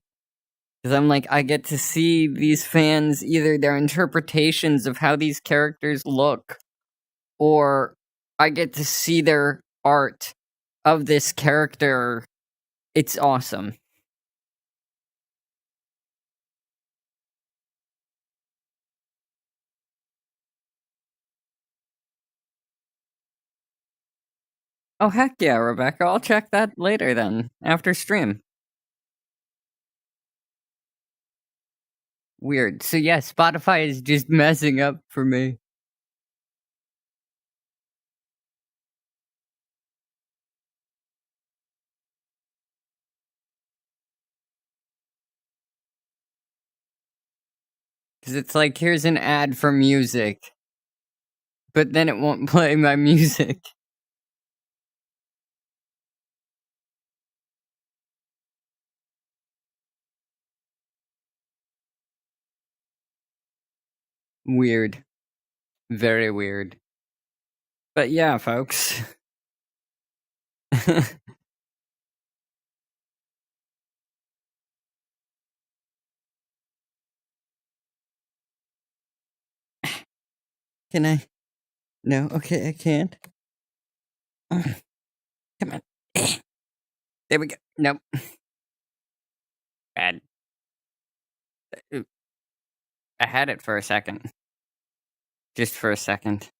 Because I'm like, I get to see these fans, either their interpretations of how these characters look, or I get to see their art of this character. It's awesome. Oh, heck yeah, Rebecca. I'll check that later then, after stream. Weird. So yeah, Spotify is just messing up for me. Because it's like, here's an ad for music. But then it won't play my music. Weird. Very weird. But yeah, folks. Can I? No, okay, I can't. Come on. There we go. Nope. Bad. I had it for a second. Just for a second.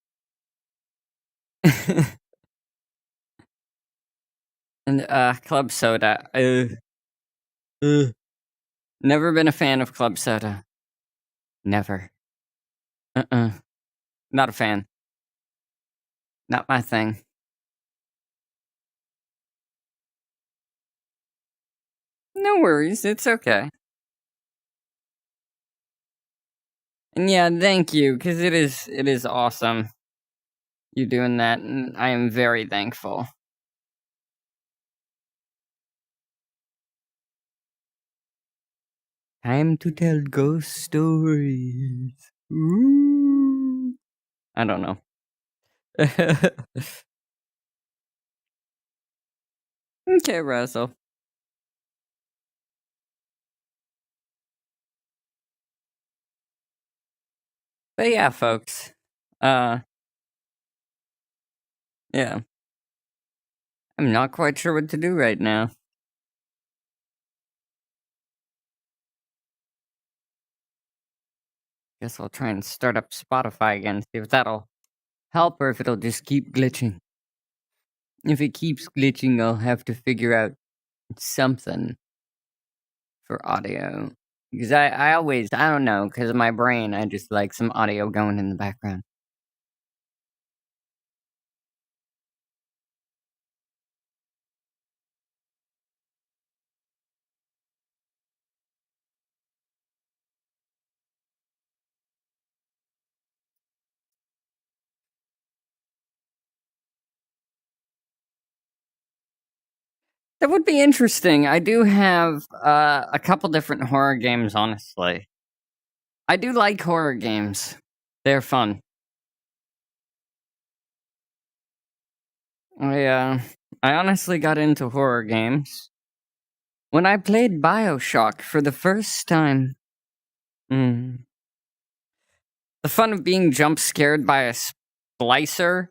And, club soda. Never been a fan of club soda. Never. Not a fan. Not my thing. No worries, it's okay. And yeah, thank you, because it is awesome you doing that, and I am very thankful. Time to tell ghost stories. Ooh. I don't know. Okay, Russell. But yeah, folks. Yeah. I'm not quite sure what to do right now. Guess I'll try and start up Spotify again, see if that'll help or if it'll just keep glitching. If it keeps glitching, I'll have to figure out something for audio. Because I always, I don't know, because of my brain, I just like some audio going in the background. That would be interesting. I do have a couple different horror games, honestly. I do like horror games. They're fun. I honestly got into horror games when I played BioShock for the first time. The fun of being jump scared by a splicer,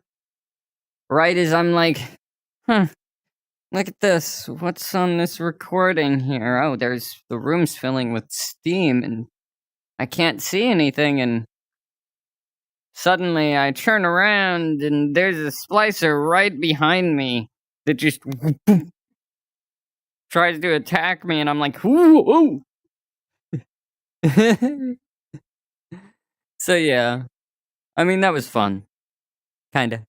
right, is I'm like, huh, look at this. What's on this recording here? Oh, there's the room's filling with steam and I can't see anything, and suddenly I turn around and there's a splicer right behind me that just tries to attack me, and I'm like, ooh, ooh. So yeah, I mean, that was fun. Kinda.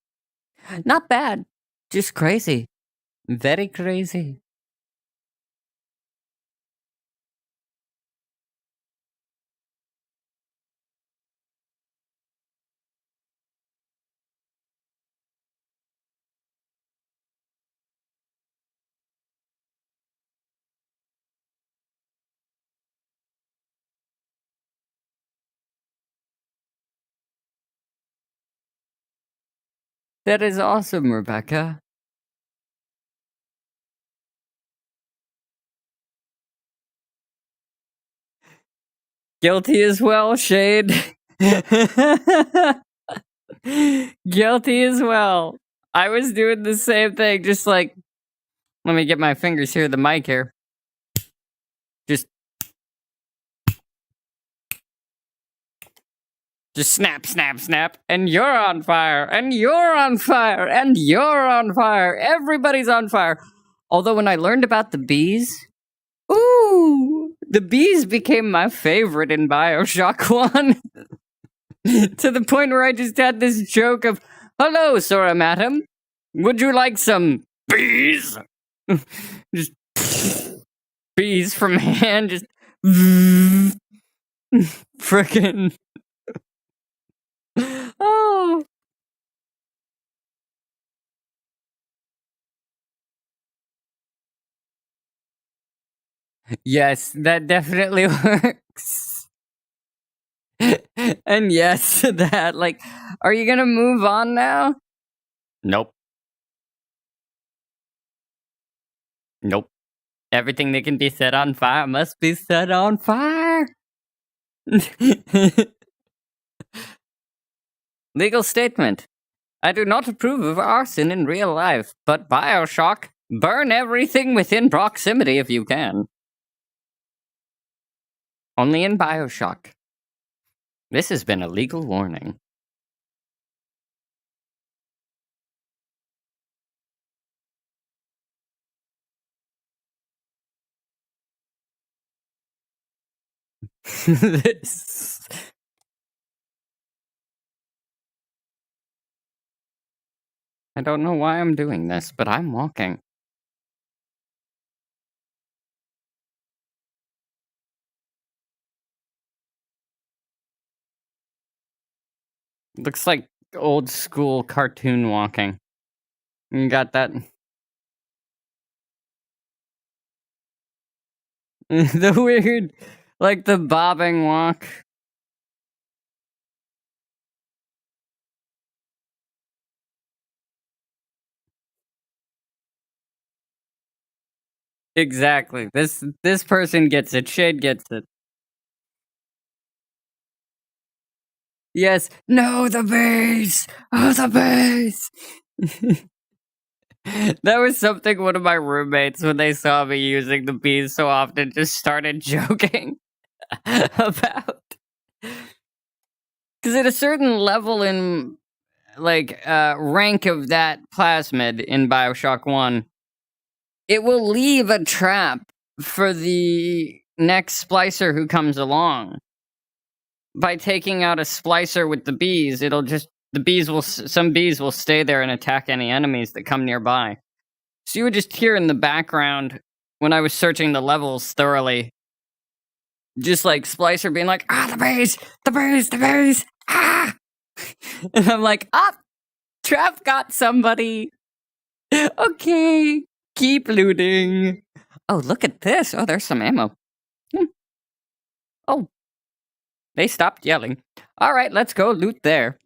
Not bad. Just crazy. Very crazy. That is awesome, Rebecca. Guilty as well, Shade. Guilty as well. I was doing the same thing, just like, let me get my fingers here, the mic here. Just snap, snap, snap, and you're on fire, and you're on fire, and you're on fire. Everybody's on fire. Although when I learned about the bees, ooh, the bees became my favorite in BioShock 1. To the point where I just had this joke of, hello, Sora Madam. Would you like some bees? Just bees from hand, just frickin'. Oh. Yes, that definitely works. And yes to that. Like, are you gonna move on now? Nope. Nope. Everything that can be set on fire must be set on fire. Legal statement. I do not approve of arson in real life, but BioShock, burn everything within proximity if you can. Only in BioShock. This has been a legal warning. This... I don't know why I'm doing this, but I'm walking. Looks like old school cartoon walking. You got that? The weird, like the bobbing walk. Exactly. This person gets it. Shade gets it. Yes. No, the bees! Oh, the bees! That was something one of my roommates, when they saw me using the bees so often, just started joking about. Because at a certain level in, like, rank of that plasmid in Bioshock 1, it will leave a trap for the next splicer who comes along. By taking out a splicer with the bees, it'll just, some bees will stay there and attack any enemies that come nearby. So you would just hear in the background, when I was searching the levels thoroughly, just like Splicer being like, the bees, the bees, the bees, ah! And I'm like, trap got somebody. Okay, keep looting. Oh, look at this. Oh, there's some ammo. Oh, they stopped yelling. All right, let's go loot there.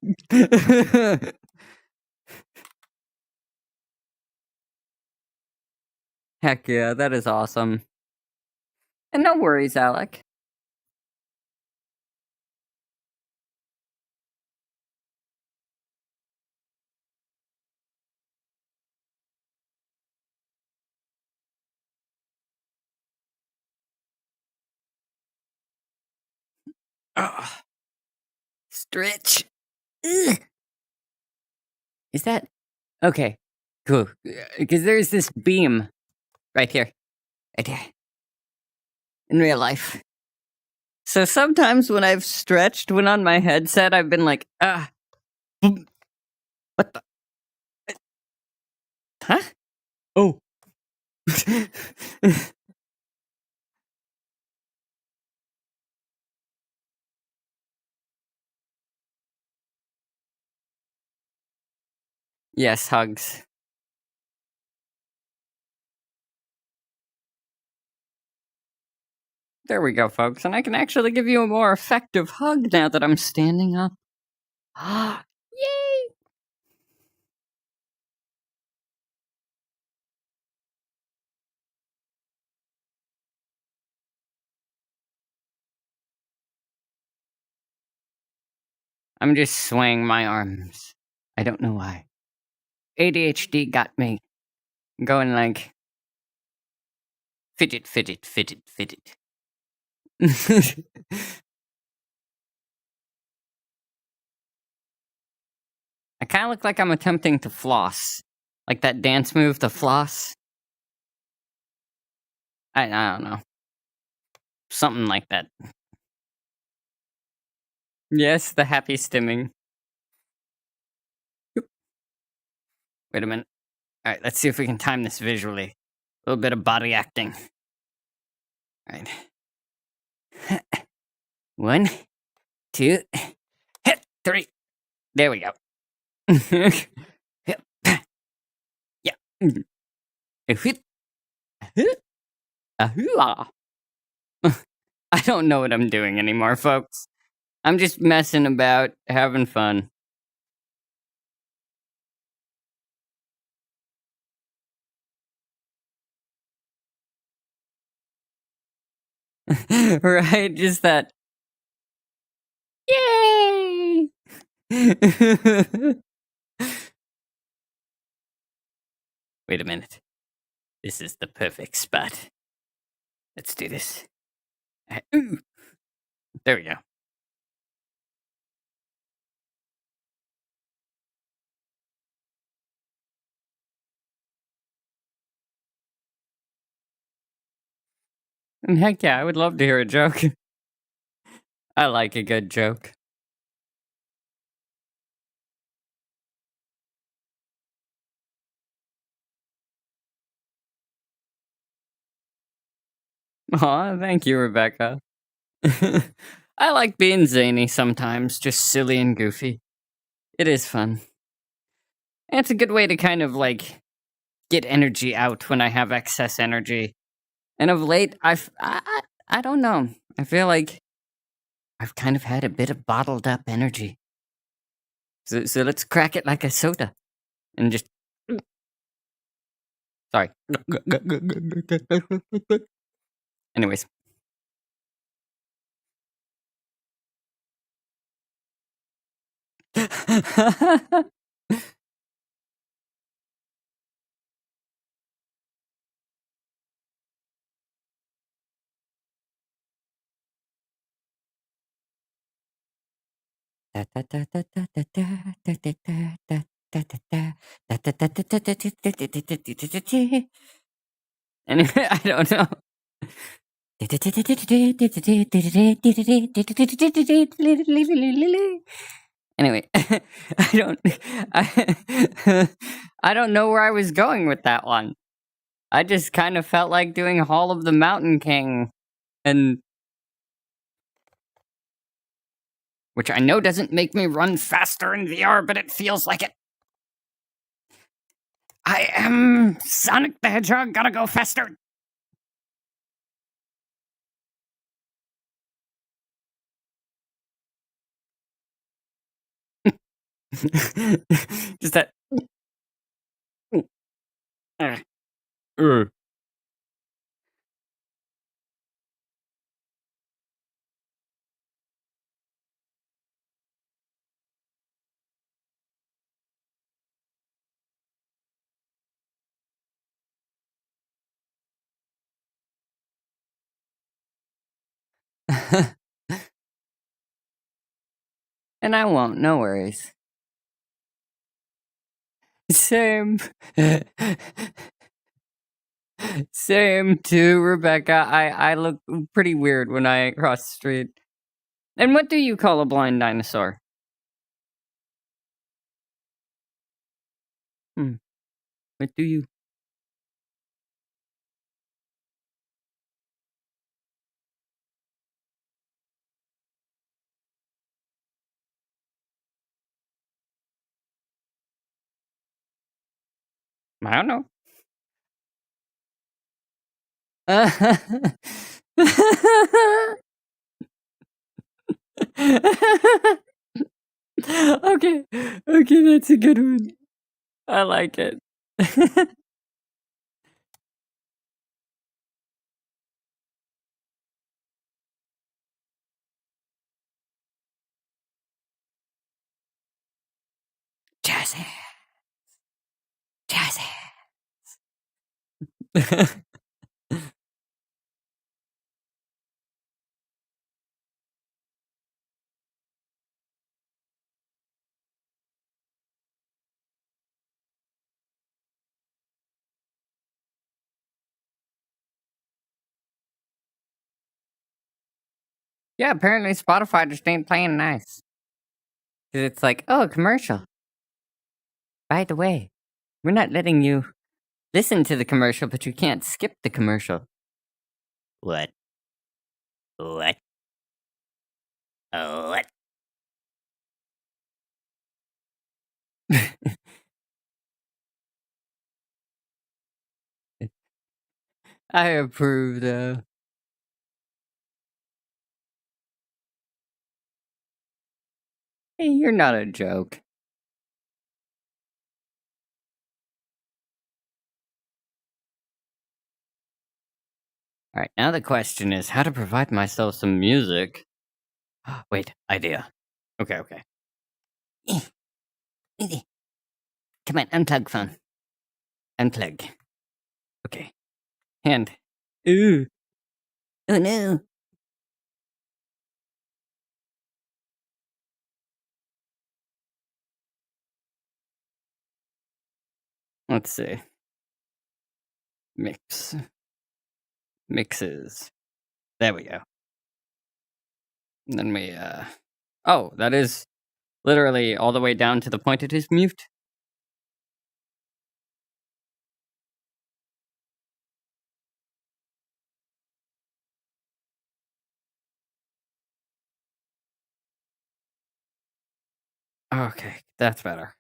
Heck yeah, that is awesome. And no worries, Alec. Stretch. Ugh. Is that okay? Cool. Because there's this beam right here, right here, in real life. So sometimes when I've stretched, when on my headset, I've been like, what the? Huh? Oh. Yes, hugs. There we go, folks. And I can actually give you a more effective hug now that I'm standing up. Yay! I'm just swaying my arms. I don't know why. ADHD got me going like fidget, fidget, fidget, fidget. I kind of look like I'm attempting to floss. Like that dance move, the floss. I don't know. Something like that. Yes, the happy stimming. Wait a minute. Alright, let's see if we can time this visually. A little bit of body acting. Alright. 1, 2, 3. There we go. Yeah. I don't know what I'm doing anymore, folks. I'm just messing about, having fun. Right? Just that. Yay! Wait a minute. This is the perfect spot. Let's do this. Ooh. There we go. And heck yeah, I would love to hear a joke. I like a good joke. Aw, thank you, Rebecca. I like being zany sometimes, just silly and goofy. It is fun. And it's a good way to kind of like get energy out when I have excess energy. And of late, I don't know. I feel like I've kind of had a bit of bottled up energy. So let's crack it like a soda. And just. Sorry. Anyways. Anyway, I don't know. Anyway, I don't I don't know where I was going with that one. I just kind of felt like doing Hall of the Mountain King, and which I know doesn't make me run faster in VR, but it feels like it. I am Sonic the Hedgehog, gotta go faster. Just that. And I won't, no worries. Same. Same too, Rebecca. I look pretty weird when I cross the street. And what do you call a blind dinosaur? What do you? I don't know. Okay, okay, that's a good one. I like it. Jazzy. Jazzy. Yeah, apparently Spotify just ain't playing nice. 'Cause it's like, oh, a commercial. By the way, we're not letting you listen to the commercial, but you can't skip the commercial. What? What? What? I approve, though. Hey, you're not a joke. Alright, now the question is how to provide myself some music. Wait, idea. Okay. Come on, unplug phone. Unplug. Okay. Hand. Ooh. Oh no. Let's see. Mix. Mixes. There we go. And then we, Oh, that is literally all the way down to the point it is mute. Okay, that's better.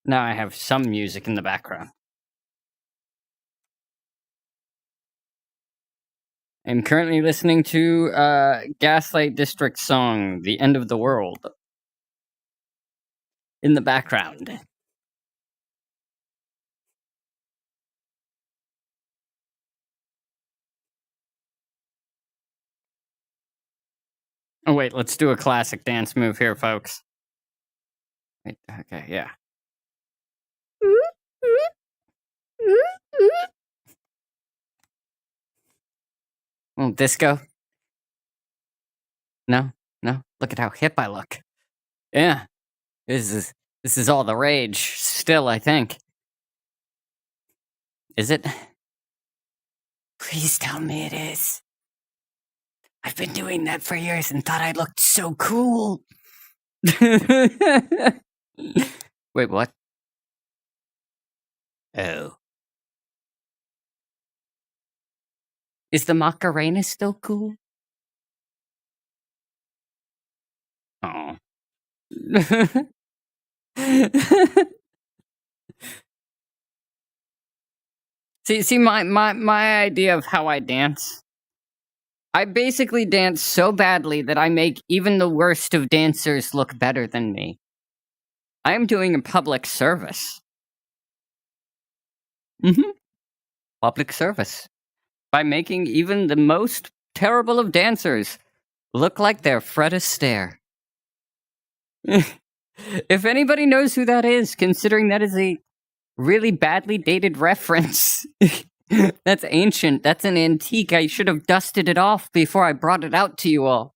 Now I have some music in the background. I'm currently listening to Gaslight District song, The End of the World, in the background. Oh wait, let's do a classic dance move here, folks. Wait, okay, yeah. Well, disco. No, no. Look at how hip I look. Yeah, this is all the rage. Still, I think. Is it? Please tell me it is. I've been doing that for years and thought I looked so cool. Wait, what? Oh. Is the Macarena still cool? Oh. see, my idea of how I dance. I basically dance so badly that I make even the worst of dancers look better than me. I am doing a public service. Public service. By making even the most terrible of dancers look like they're Fred Astaire. If anybody knows who that is, considering that is a really badly dated reference. That's ancient. That's an antique. I should have dusted it off before I brought it out to you all.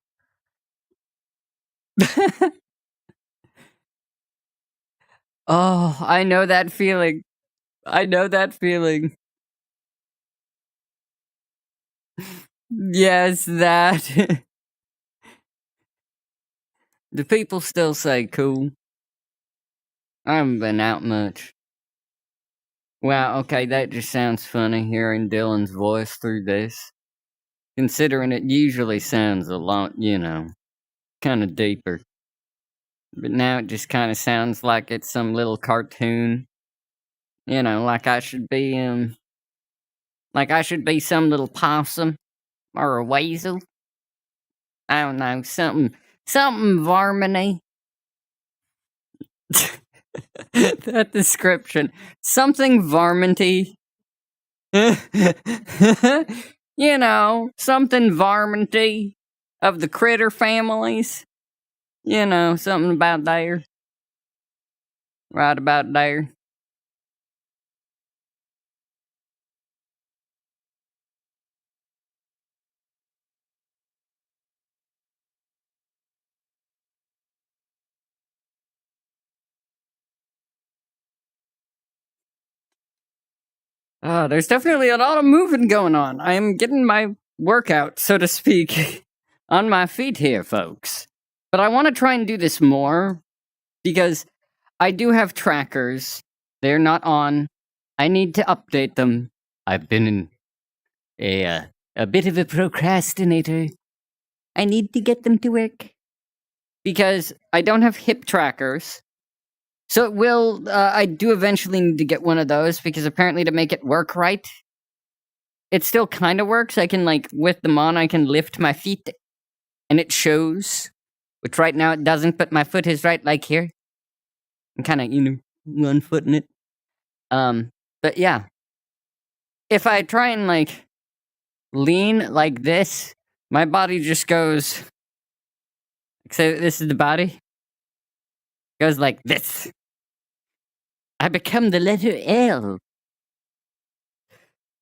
Oh, I know that feeling. I know that feeling. Yes, that. Do people still say cool? I haven't been out much. Wow, okay, that just sounds funny hearing Dylan's voice through this. Considering it usually sounds a lot, kind of deeper. But now it just kind of sounds like it's some little cartoon. Like I should be, some little possum or a weasel. I don't know, something varminy. That description. Something varminty. Something varminty of the critter families. Something about there. Right about there. There's definitely a lot of moving going on. I am getting my workout, so to speak, on my feet here, folks. But I want to try and do this more, because I do have trackers. They're not on. I need to update them. I've been a bit of a procrastinator. I need to get them to work. Because I don't have hip trackers. So I do eventually need to get one of those, because apparently to make it work right, it still kind of works. I can, with them on, I can lift my feet, and it shows. Which right now it doesn't, but my foot is right, here. I'm kind of, one footing it. But yeah. If I try and, lean like this, my body just goes... So this is the body. Goes like this. I become the letter L.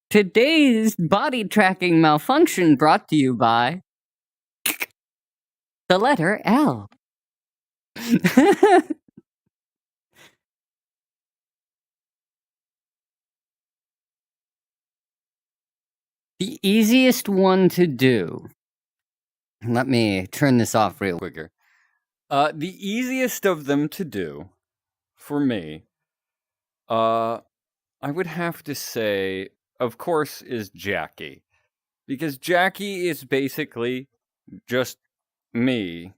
Today's body tracking malfunction brought to you by the letter L. The easiest one to do. Let me turn this off real quicker. The easiest of them to do, for me, I would have to say, of course, is Jackie. Because Jackie is basically just me.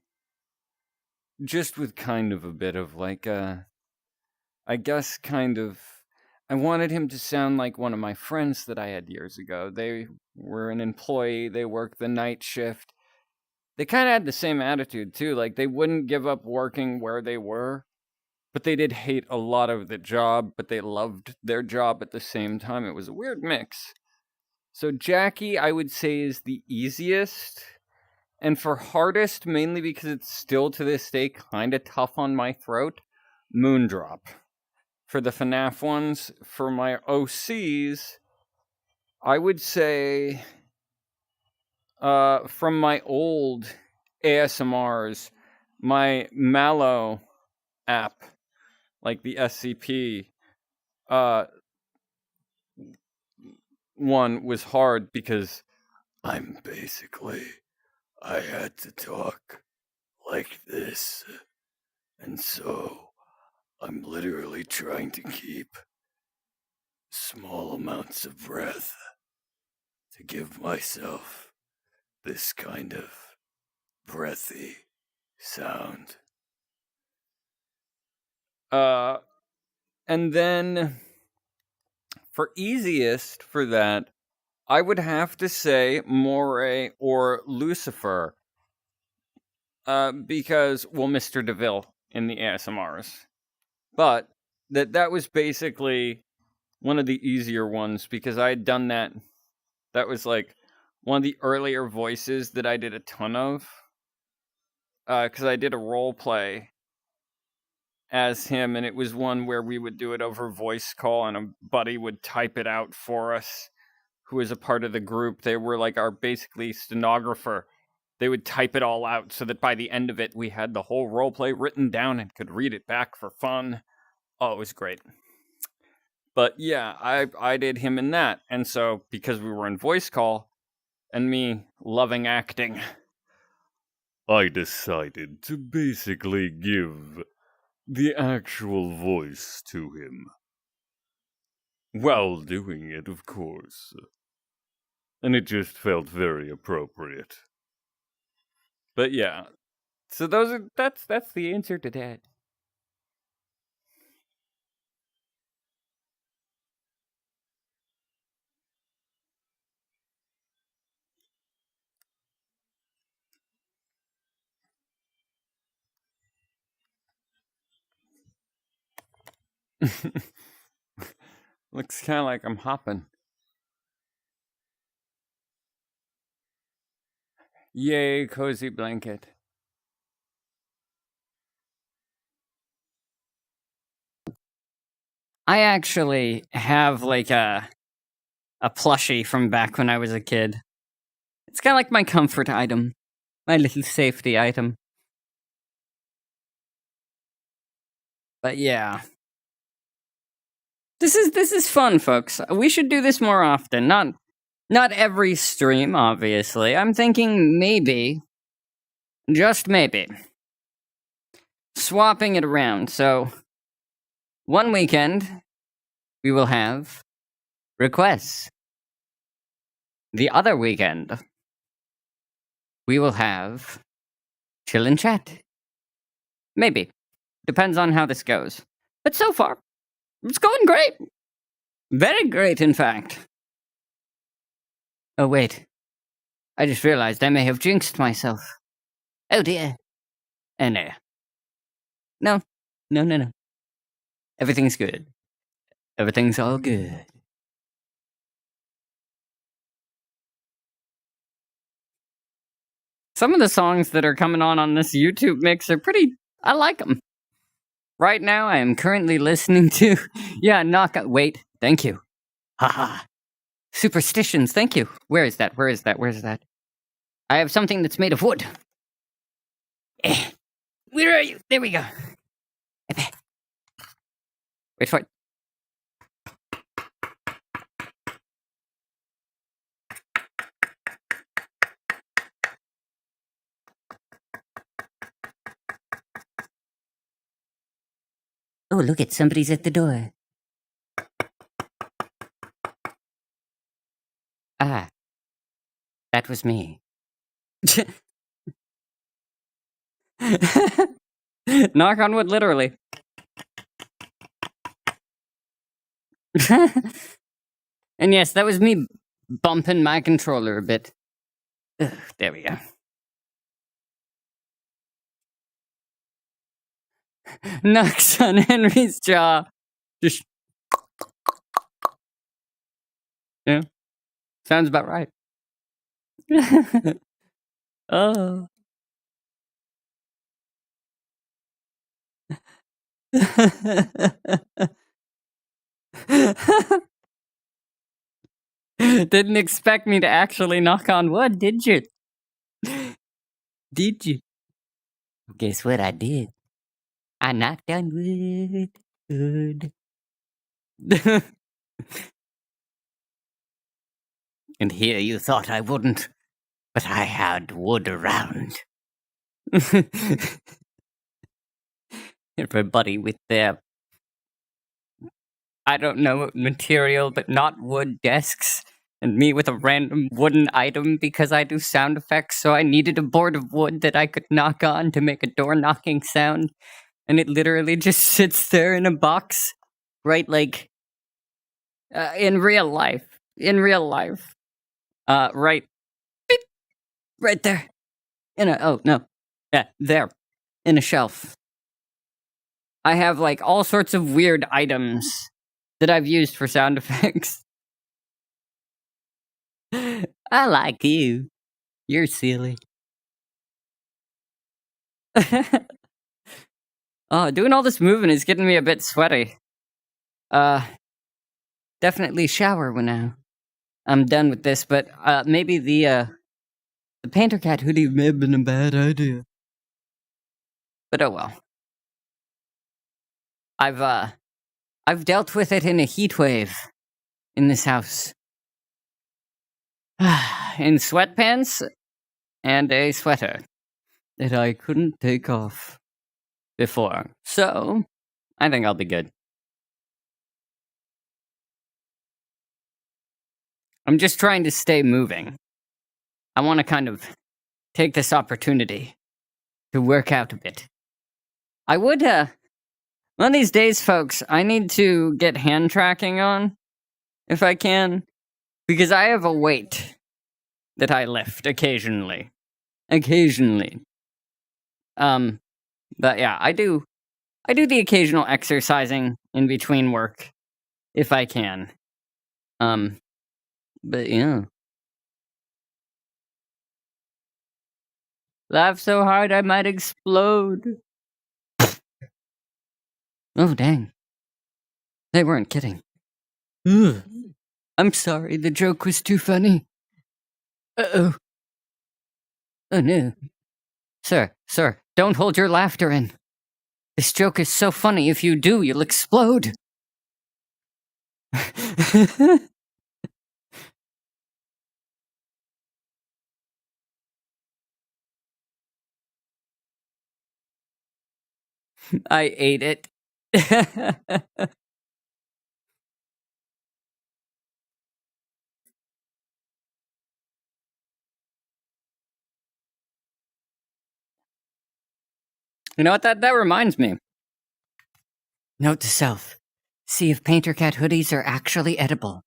Just with kind of a bit of I guess kind of, I wanted him to sound like one of my friends that I had years ago. They were an employee, they worked the night shift. They kind of had the same attitude too, they wouldn't give up working where they were, but they did hate a lot of the job, but they loved their job at the same time. It was a weird mix. So Jackie, I would say, is the easiest. And for hardest, mainly because it's still to this day kind of tough on my throat, Moondrop. For the FNAF ones, for my OCs, I would say, from my old ASMRs, my Mallow app, like the SCP, one was hard because I had to talk like this, and so I'm literally trying to keep small amounts of breath to give myself this kind of breathy sound. And then for easiest for that, I would have to say Moray or Lucifer. Because, well, Mr. DeVille in the ASMRs. But that was basically one of the easier ones because I had done that. That was like one of the earlier voices that I did a ton of. Because I did a role play as him, and it was one where we would do it over voice call, and a buddy would type it out for us, who was a part of the group. They were like our basically stenographer. They would type it all out so that by the end of it, we had the whole roleplay written down and could read it back for fun. Oh, it was great. But yeah, I did him in that. And so, because we were in voice call, and me loving acting, I decided to basically give the actual voice to him. While doing it, of course. And it just felt very appropriate. But yeah. So that's the answer to that. Looks kind of like I'm hopping. Yay, cozy blanket. I actually have like a plushie from back when I was a kid. It's kind of like my comfort item, my little safety item. But yeah. This is fun, folks. We should do this more often. Not every stream, obviously. I'm thinking maybe, just maybe, swapping it around. So, one weekend, we will have requests. The other weekend, we will have chill and chat. Maybe. Depends on how this goes. But so far, it's going great. Very great, in fact. Oh, wait. I just realized I may have jinxed myself. Oh, dear. Oh, no. No. Everything's good. Everything's all good. Some of the songs that are coming on this YouTube mix are pretty... I like them. Right now, I am currently listening to... Yeah, Wait, thank you. Haha. Superstitions, thank you. Where is that? I have something that's made of wood. Where are you? There we go. Wait for it. Oh, look at somebody's at the door. Ah. That was me. Knock on wood, literally. And yes, that was me bumping my controller a bit. Ugh, there we go. Knocks on Henry's jaw. Just... Yeah. Sounds about right. Oh. Didn't expect me to actually knock on wood, did you? Did you? Guess what I did? I knocked on wood. And here you thought I wouldn't, but I had wood around. Everybody with their, I don't know, material but not wood desks, and me with a random wooden item because I do sound effects, so I needed a board of wood that I could knock on to make a door knocking sound, and it literally just sits there in a box, right? Like, in real life. Right, beep, right there. Oh no. Yeah, there. In a shelf. I have like all sorts of weird items that I've used for sound effects. I like you. You're silly. Oh, doing all this moving is getting me a bit sweaty. Definitely shower when I'm done with this, but maybe the Painter Cat hoodie may have been a bad idea. But oh well. I've dealt with it in a heat wave in this house. In sweatpants and a sweater that I couldn't take off before. So, I think I'll be good. I'm just trying to stay moving. I want to kind of take this opportunity to work out a bit. I would, one of these days, folks, I need to get hand tracking on, if I can, because I have a weight that I lift occasionally. But yeah, I do the occasional exercising in between work, if I can. But yeah. Laugh so hard I might explode. Oh, dang. They weren't kidding. Ugh. I'm sorry, the joke was too funny. Uh-oh. Oh, no. Sir, don't hold your laughter in. This joke is so funny, if you do, you'll explode. I ate it. You know what? That reminds me. Note to self. See if Painter Cat hoodies are actually edible.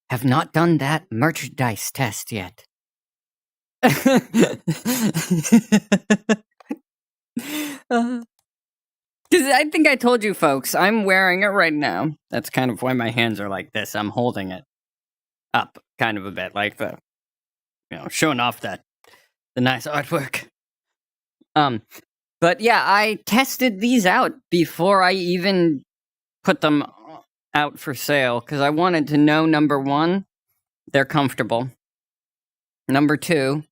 Have not done that merchandise test yet. Because I think I told you folks, I'm wearing it right now. That's kind of why my hands are like this. I'm holding it up kind of a bit, like showing off the nice artwork. But yeah, I tested these out before I even put them out for sale, because I wanted to know, number one, they're comfortable. Number two,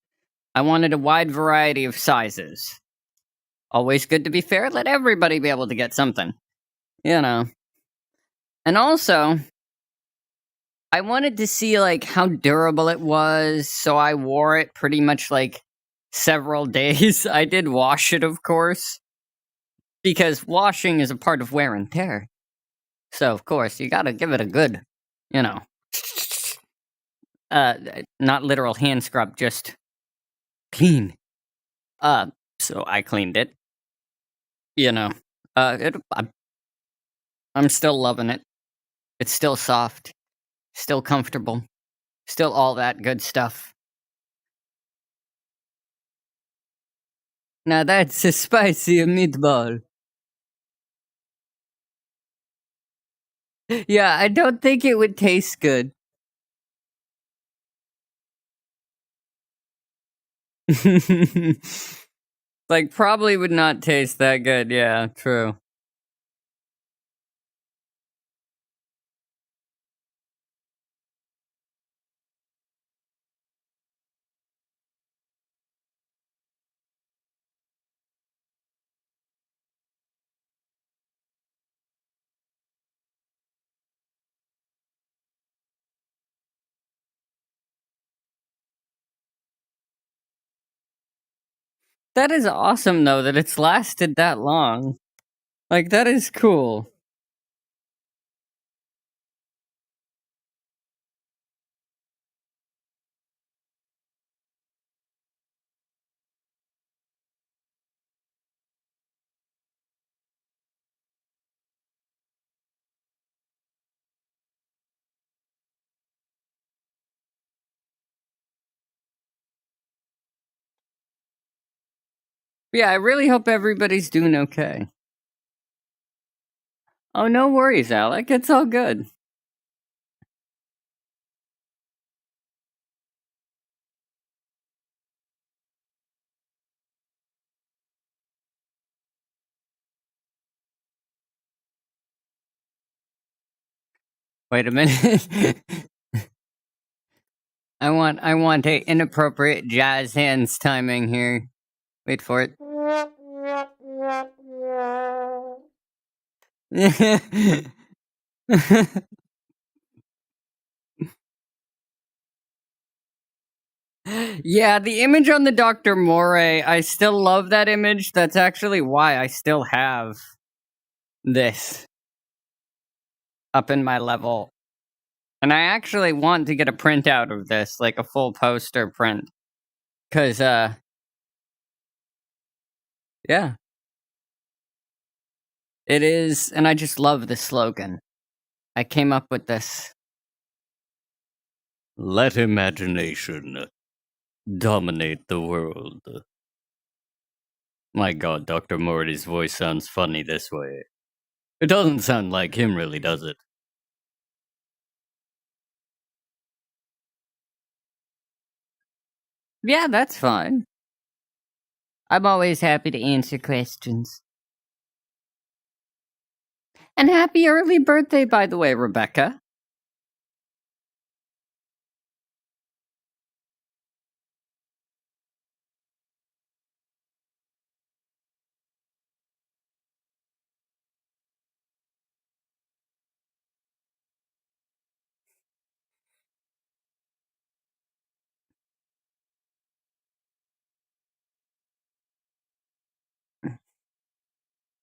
I wanted a wide variety of sizes. Always good to be fair, let everybody be able to get something. And also, I wanted to see, like, how durable it was, so I wore it pretty much, like, several days. I did wash it, of course, because washing is a part of wear and tear. So, of course, you gotta give it a good, not literal hand scrub, just clean. So I cleaned it. I'm still loving it. It's still soft, still comfortable, still all that good stuff. Now that's a spicy meatball. Yeah, I don't think it would taste good. Like, probably would not taste that good, yeah, true. That is awesome, though, that it's lasted that long. Like, that is cool. Yeah, I really hope everybody's doing okay. Oh, no worries, Alec. It's all good. Wait a minute. I want a inappropriate jazz hands timing here. Wait for it. Yeah, the image on the Dr. Moray, I still love that image. That's actually why I still have this up in my level. And I actually want to get a printout of this, like a full poster print. 'Cause, yeah. It is, and I just love the slogan. I came up with this. Let imagination dominate the world. My god, Dr. Morty's voice sounds funny this way. It doesn't sound like him, really, does it? Yeah, that's fine. I'm always happy to answer questions. And happy early birthday, by the way, Rebecca.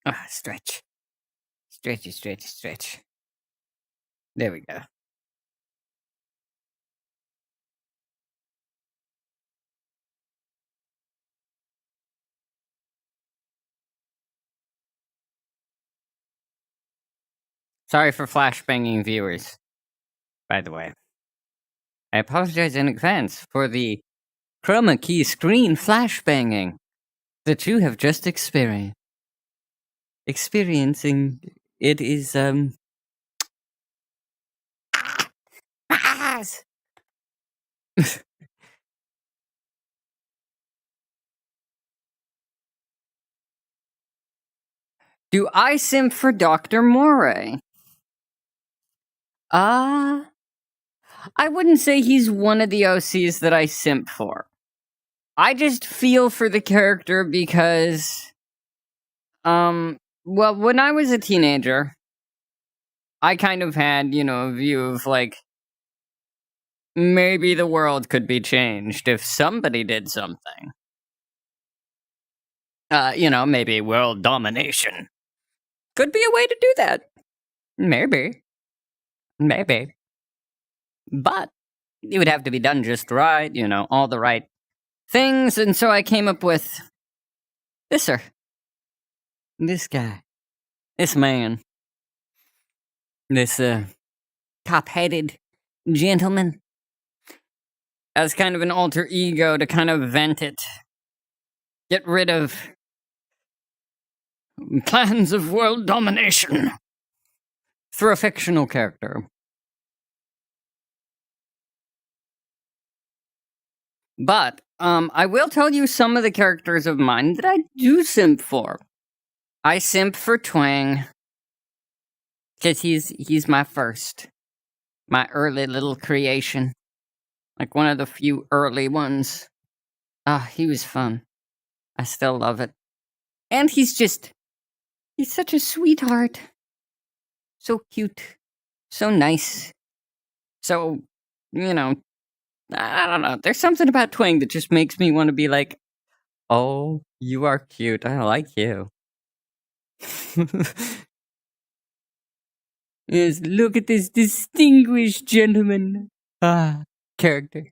Ah, stretch. Stretchy, stretchy, stretch. There we go. Sorry for flashbanging viewers, by the way. I apologize in advance for the chroma key screen flashbanging that you have just experienced. Experiencing it is, Ass. Do I simp for Dr. Moray? I wouldn't say he's one of the OCs that I simp for. I just feel for the character because, well, when I was a teenager, I kind of had, a view of, like, maybe the world could be changed if somebody did something. Maybe world domination. Could be a way to do that. Maybe. But it would have to be done just right, all the right things, and so I came up with this guy, this man, this top-headed gentleman, as kind of an alter ego to kind of vent it, get rid of plans of world domination through a fictional character. But I will tell you some of the characters of mine that I do simp for. I simp for Twang, because he's my early little creation. Like one of the few early ones. He was fun. I still love it. And he's such a sweetheart. So cute. So nice. So, I don't know. There's something about Twang that just makes me want to be like, Oh, you are cute. I like you. Yes, look at this distinguished gentleman. Character.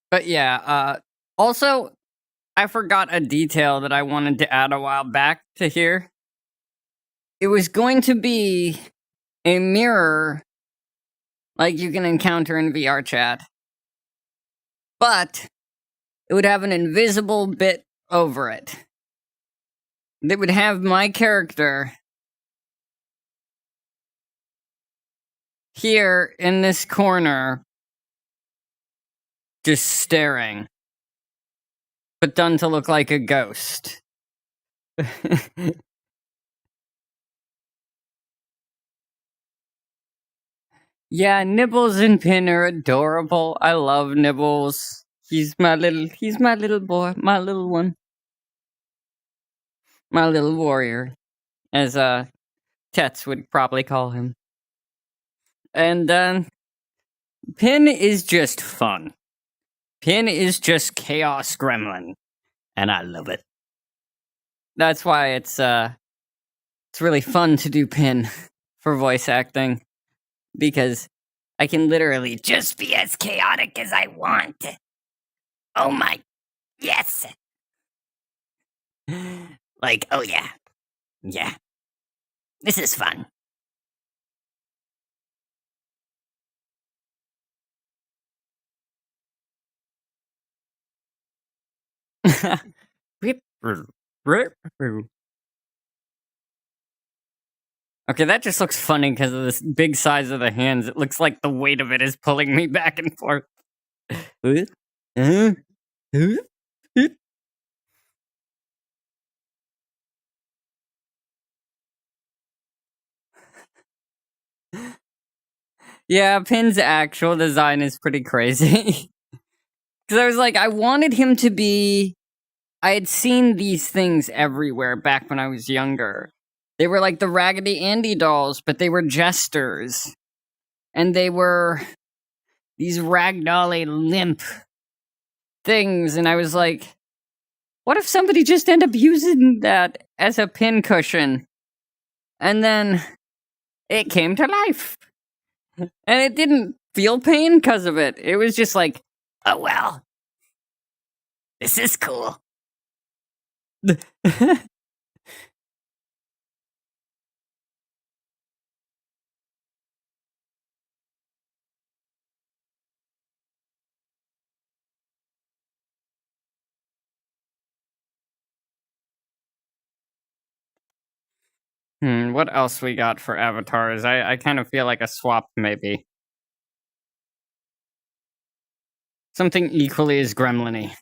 But yeah, also, I forgot a detail that I wanted to add a while back to here. It was going to be a mirror like you can encounter in VR chat, but it would have an invisible bit over it. That would have my character here in this corner just staring, but done to look like a ghost. Yeah, Nibbles and Pin are adorable. I love Nibbles. He's my little boy, my little one. My little warrior, as Tets would probably call him. And Pin is just fun. Pin is just chaos gremlin, and I love it. That's why it's really fun to do Pin for voice acting, because I can literally just be as chaotic as I want. Oh my, yes. Like, oh yeah. Yeah. This is fun. Okay, that just looks funny because of this big size of the hands. It looks like the weight of it is pulling me back and forth. Yeah, Pin's actual design is pretty crazy. Because I was like, I wanted him to be. I had seen these things everywhere back when I was younger. They were like the Raggedy Andy dolls, but they were jesters. And they were these ragdolly limp things. And I was like, what if somebody just ended up using that as a pincushion? And then it came to life. And it didn't feel pain because of it. It was just like, oh well, this is cool. What else we got for avatars? I kind of feel like a swap, maybe. Something equally as gremlin-y.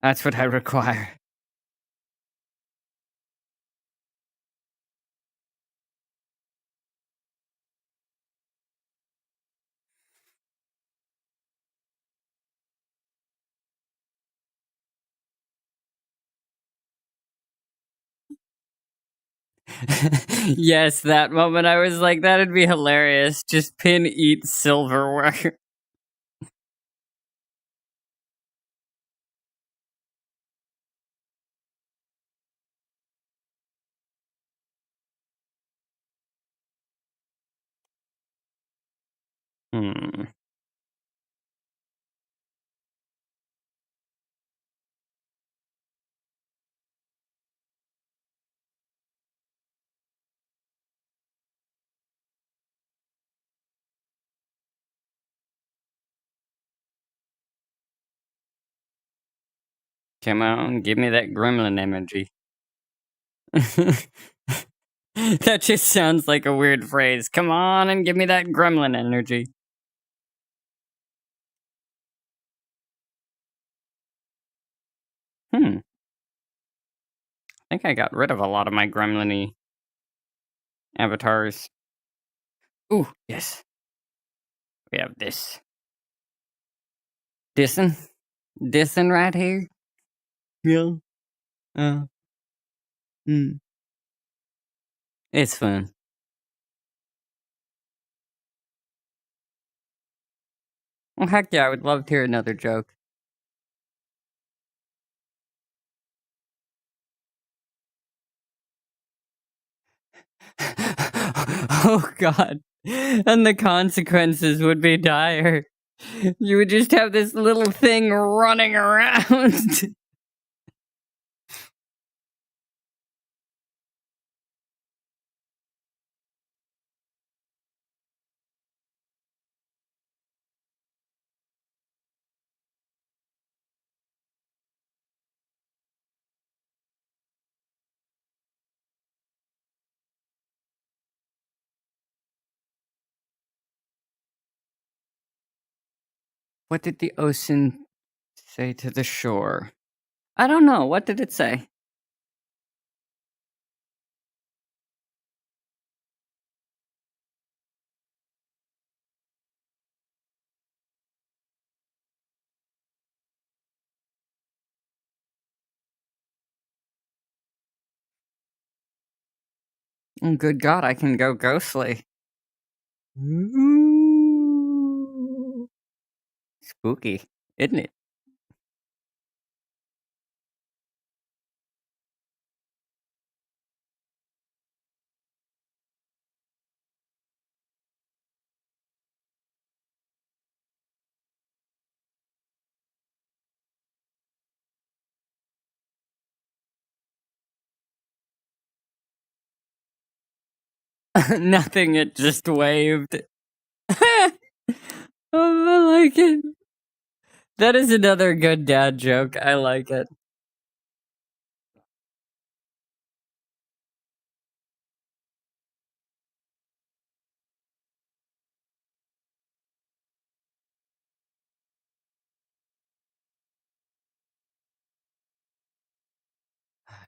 That's what I require. Yes, that moment I was like, that'd be hilarious. Just Pin eat silverware. Hmm. Come on, give me that gremlin energy. That just sounds like a weird phrase. Come on and give me that gremlin energy. I think I got rid of a lot of my gremlin-y avatars. Ooh, yes. We have this. This'n right here. Yeah. It's fun. Well, heck yeah, I would love to hear another joke. Oh god. And the consequences would be dire. You would just have this little thing running around. What did the ocean say to the shore? I don't know. What did it say? Oh, good God, I can go ghostly. Ooh. Spooky, isn't it? Nothing, it just waved. Oh, I like it. That is another good dad joke. I like it.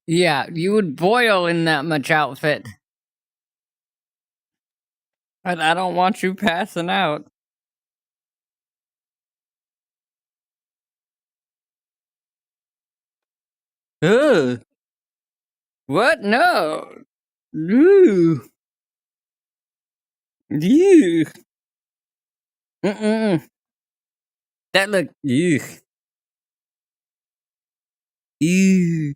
Yeah, you would boil in that much outfit. I don't want you passing out. Ugh. What? No. Ooh. Ew. Mm-mm. That look. Ew. Ew.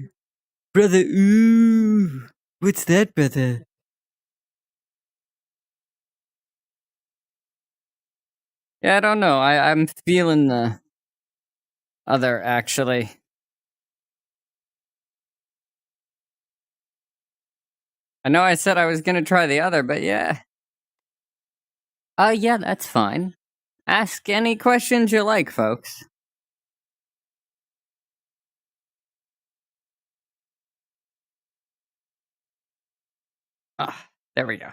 Brother, ooh. What's that, brother? Yeah, I don't know. I'm feeling the other, actually. I know I said I was gonna try the other, but yeah. Yeah, that's fine. Ask any questions you like, folks. Ah, there we go.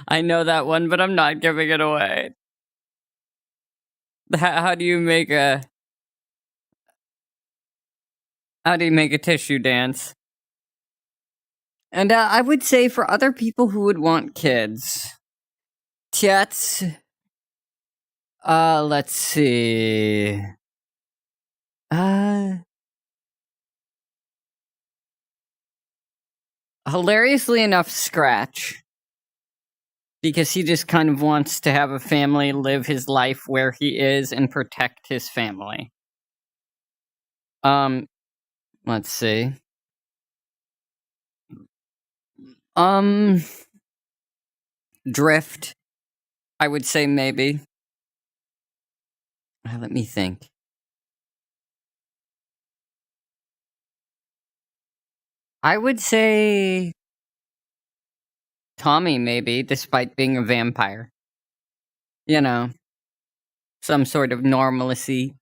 I know that one, but I'm not giving it away. How do you make a tissue dance? And I would say for other people who would want kids, tits. Let's see. Hilariously enough, Scratch. Because he just kind of wants to have a family, live his life where he is, and protect his family. Let's see. Drift. I would say maybe. Let me think. I would say Tommy, maybe, despite being a vampire. You know, some sort of normalcy.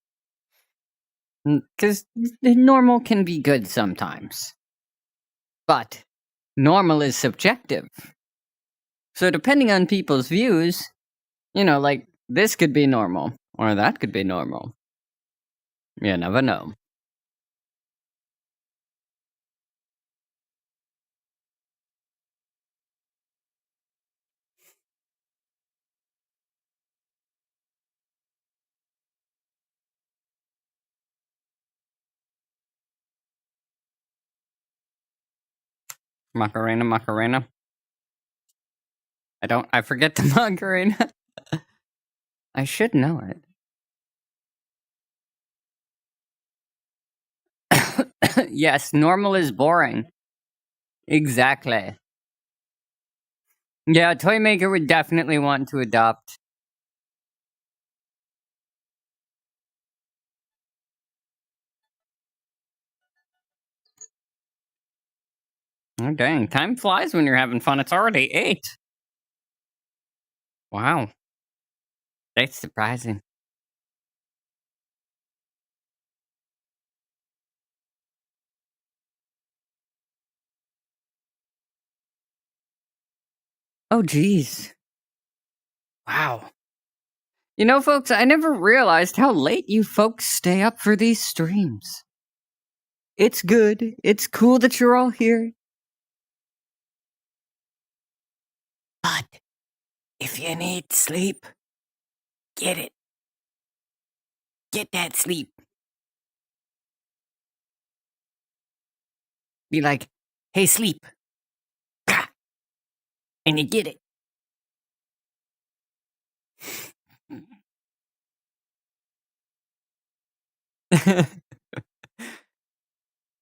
Because normal can be good sometimes. But normal is subjective. So depending on people's views, you know, like, this could be normal, or that could be normal. You never know. Macarena, Macarena. I forget the Macarena. I should know it. Yes, normal is boring. Exactly. Yeah, Toymaker would definitely want to adopt. Oh, dang. Time flies when you're having fun. It's already 8. Wow. That's surprising. Oh, geez. Wow. You know, folks, I never realized how late you folks stay up for these streams. It's good. It's cool that you're all here. But if you need sleep, get it. Get that sleep. Be like, hey, sleep. And you get it.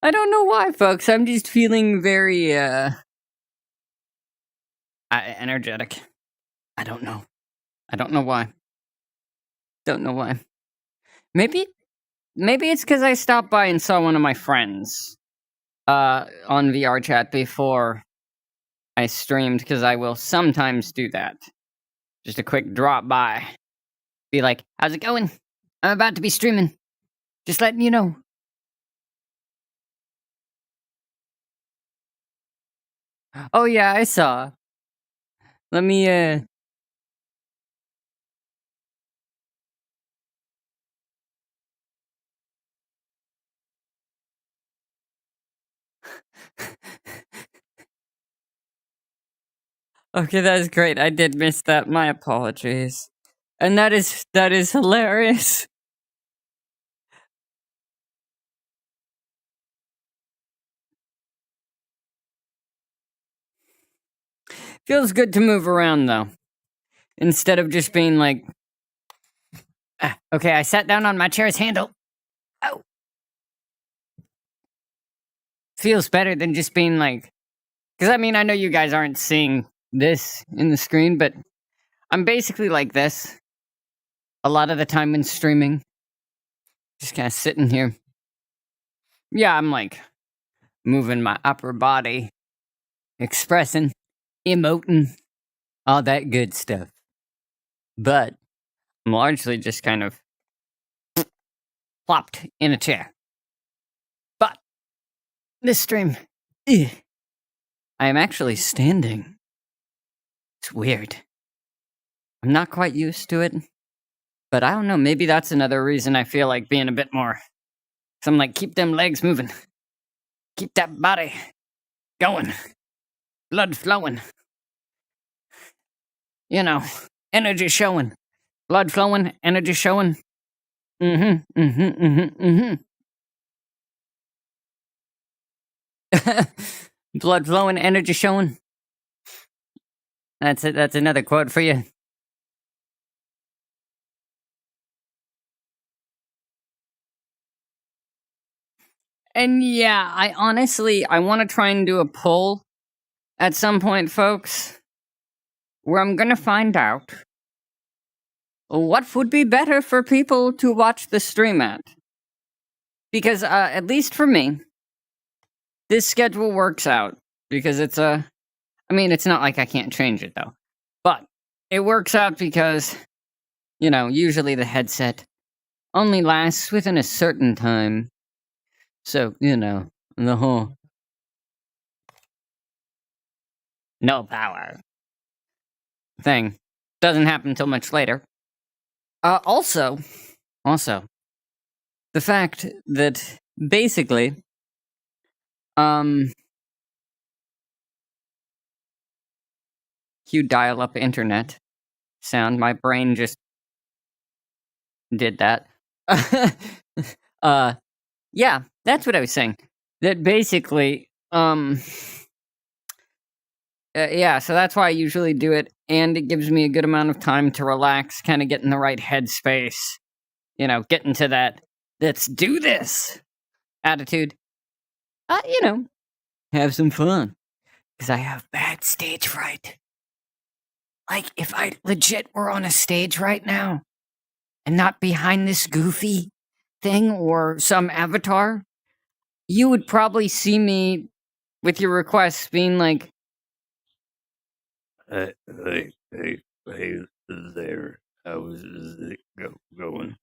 I don't know why, folks. I'm just feeling very, energetic. I don't know. I don't know why. Don't know why. Maybe it's because I stopped by and saw one of my friends, on VR chat before I streamed, because I will sometimes do that. Just a quick drop by. Be like, how's it going? I'm about to be streaming. Just letting you know. Oh yeah, I saw. Let me, Okay, that is great. I did miss that. My apologies. And that is hilarious. Feels good to move around though. Instead of just being like, okay, I sat down on my chair's handle. Oh. Feels better than just being like, because I mean, I know you guys aren't seeing this in the screen, but I'm basically like this a lot of the time when streaming. Just kind of sitting here. Yeah, I'm like moving my upper body, expressing, emoting, all that good stuff. But I'm largely just kind of plopped in a chair. But this stream, I am actually standing. It's weird. I'm not quite used to it. But I don't know, maybe that's another reason I feel like being a bit more. So I'm like, keep them legs moving. Keep that body going. Blood flowing. You know, energy showing. Blood flowing, energy showing. Blood flowing, energy showing. That's it. That's another quote for you. And yeah, I want to try and do a poll at some point, folks, where I'm gonna find out what would be better for people to watch the stream at. Because, at least for me, this schedule works out. Because it's I mean, it's not like I can't change it, though. But it works out because, usually the headset only lasts within a certain time. So, the whole no power thing doesn't happen until much later. Also, the fact that basically, cue dial-up internet sound. My brain just did that. Yeah, that's what I was saying. That basically, yeah, so that's why I usually do it, and it gives me a good amount of time to relax, kind of get in the right headspace, get into that "let's do this" attitude. Have some fun. Because I have bad stage fright. Like, if I legit were on a stage right now, and not behind this goofy thing or some avatar, you would probably see me with your requests being like, Hey there. How's it going?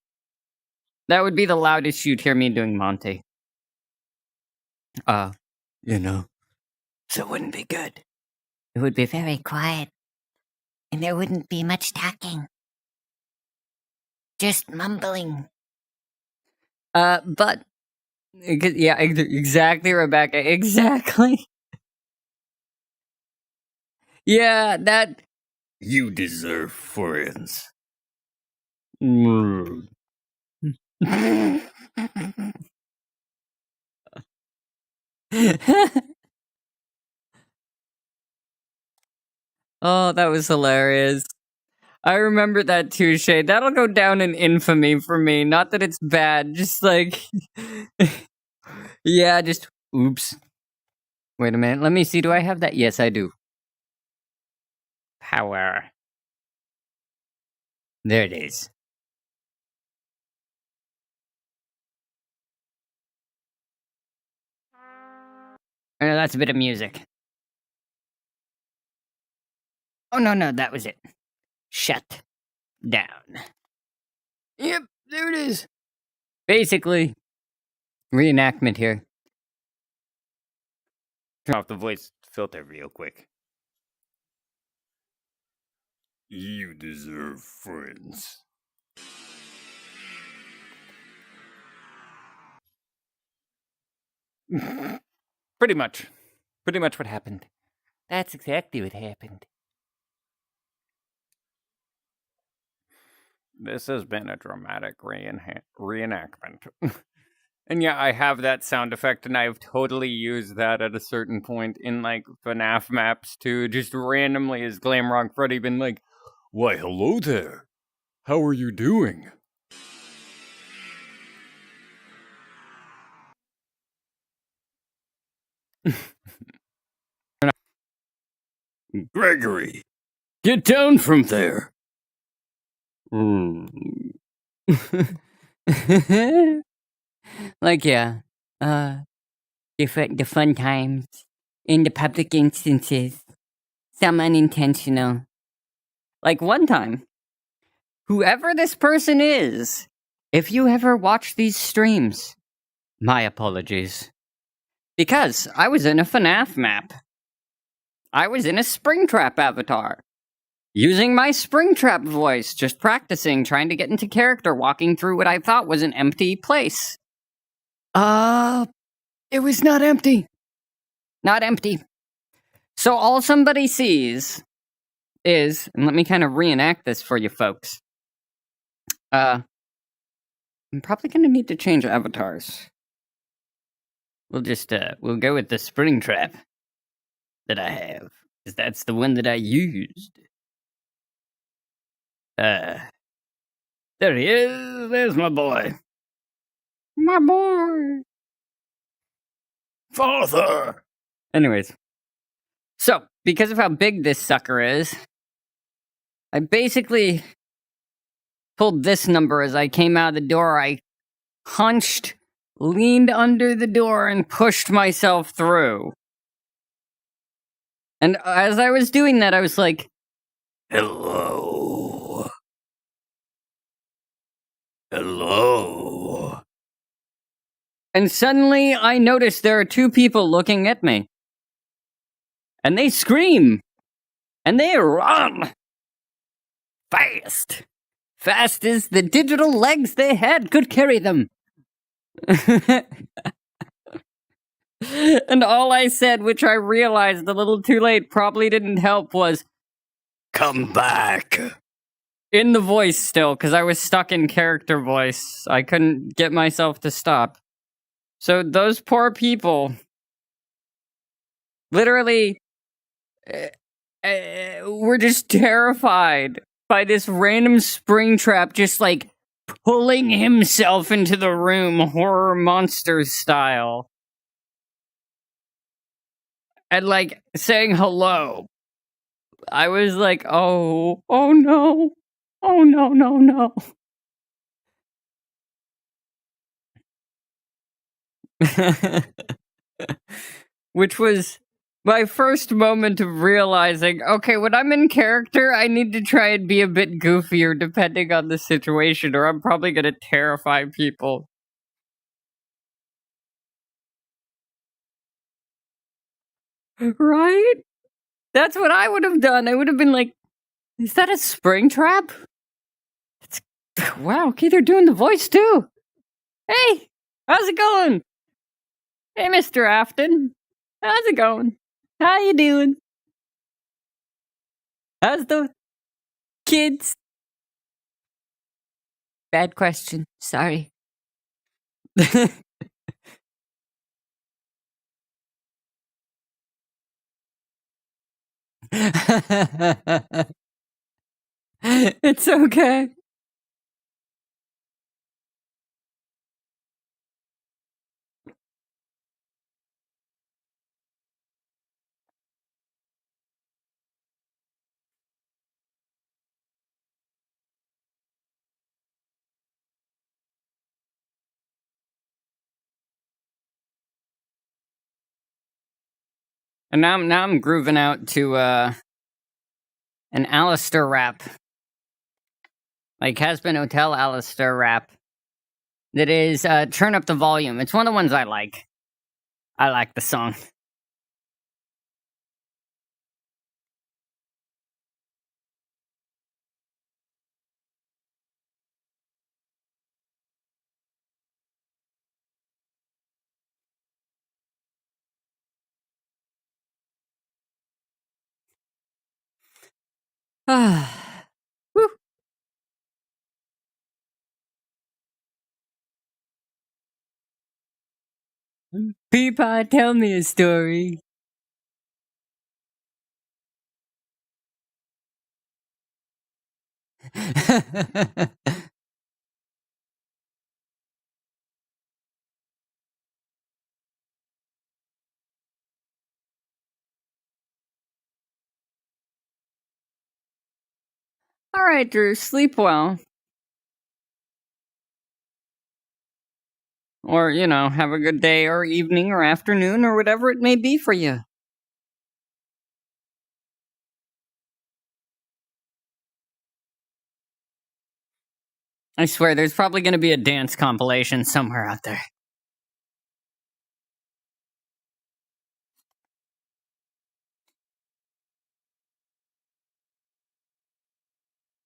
that would be the loudest you'd hear me doing Monty. So it wouldn't be good. It would be very quiet, and there wouldn't be much talking. Just mumbling. But, yeah, exactly, Rebecca, exactly. Yeah, that... You deserve friends. Oh, that was hilarious. I remember that too, Shay. That'll go down in infamy for me. Not that it's bad, just like... yeah, just... Oops. Wait a minute, let me see, do I have that? Yes, I do. Power. There it is. Oh, no, that's a bit of music. Oh, no, that was it. Shut down. Yep, there it is. Basically, reenactment here. Turn off the voice filter real quick. You deserve friends. Pretty much what happened. That's exactly what happened. This has been a dramatic reenactment. And yeah, I have that sound effect, and I've totally used that at a certain point in, like, FNAF maps, too. Just randomly as Glamrock Freddy been like, "Why, hello there. How are you doing?" Gregory, get down from there. Like, yeah, the fun times in the public instances, some unintentional. Like, one time, whoever this person is, if you ever watch these streams, my apologies. Because I was in a FNAF map. I was in a Springtrap avatar. Using my Springtrap voice, just practicing, trying to get into character, walking through what I thought was an empty place. It was not empty. Not empty. So all somebody sees is, and let me kind of reenact this for you folks. I'm probably gonna need to change avatars. We'll just, we'll go with the Springtrap that I have, because that's the one that I used. There he is. There's my boy. My boy. Father! Anyways. So, because of how big this sucker is, I basically pulled this number as I came out of the door. I hunched, leaned under the door, and pushed myself through. And as I was doing that, I was like, hello. Hello. And suddenly I notice there are two people looking at me. And they scream. And they run. Fast. Fast as the digital legs they had could carry them. And all I said, which I realized a little too late probably didn't help, was, come back. In the voice still, because I was stuck in character voice. I couldn't get myself to stop. So those poor people literally were just terrified by this random Springtrap just like pulling himself into the room, horror monster style. And like saying hello. I was like, oh no. Oh no. Which was my first moment of realizing, okay, when I'm in character, I need to try and be a bit goofier depending on the situation, or I'm probably gonna terrify people. Right? That's what I would have done. I would have been like, is that a Springtrap? It's, wow, okay, they're doing the voice too. Hey, how's it going? Hey, Mr. Afton. How's it going? How you doing? How's the kids? Bad question. Sorry. It's okay. And now I'm grooving out to an Alistair rap. Like Has-Been Hotel Alistair rap. That is Turn Up the Volume. It's one of the ones I like. I like the song. Woo. Peapod, tell me a story. All right, Drew, sleep well. Or, you know, have a good day or evening or afternoon or whatever it may be for you. I swear, there's probably going to be a dance compilation somewhere out there.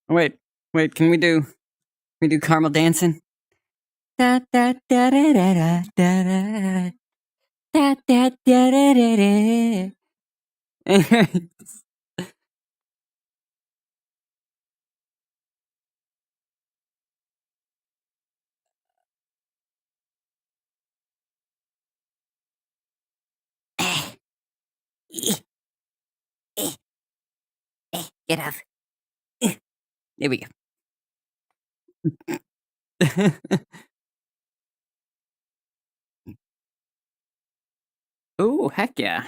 Wait, can we do caramel dancing? Da da da da da da da da da da da da. Get off. There we go. Oh, heck yeah.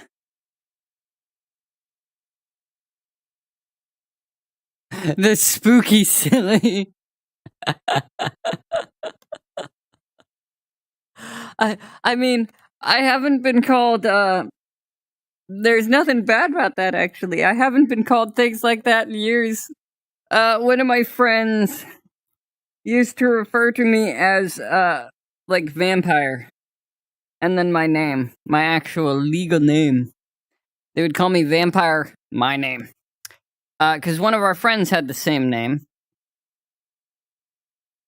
The spooky silly. I mean, I haven't been called There's nothing bad about that, actually. I haven't been called things like that in years. One of my friends used to refer to me as, like, vampire. And then my name. My actual legal name. They would call me Vampire, my name. Because one of our friends had the same name.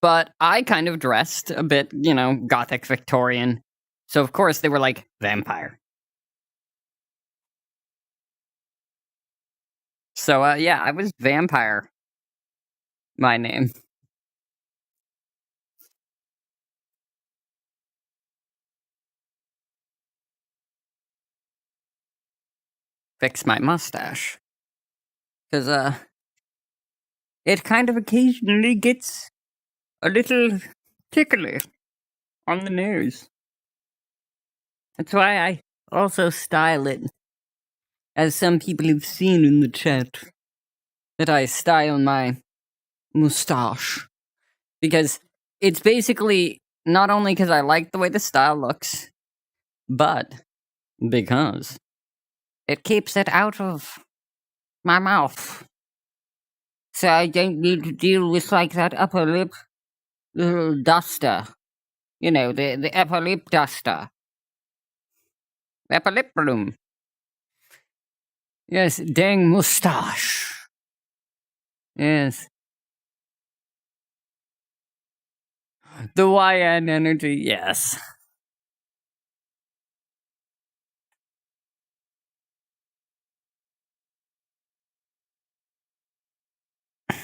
But I kind of dressed a bit, Gothic Victorian. So, of course, they were like, Vampire. So, yeah, I was Vampire. My name. Fix my mustache. Because, it kind of occasionally gets a little tickly on the nose. That's why I also style it. As some people have seen in the chat, that I style my mustache. Because it's basically not only because I like the way the style looks, but because it keeps it out of my mouth. So I don't need to deal with like that upper lip little duster. The upper lip duster. The upper lip bloom. Yes, dang mustache. Yes. The YN energy, yes.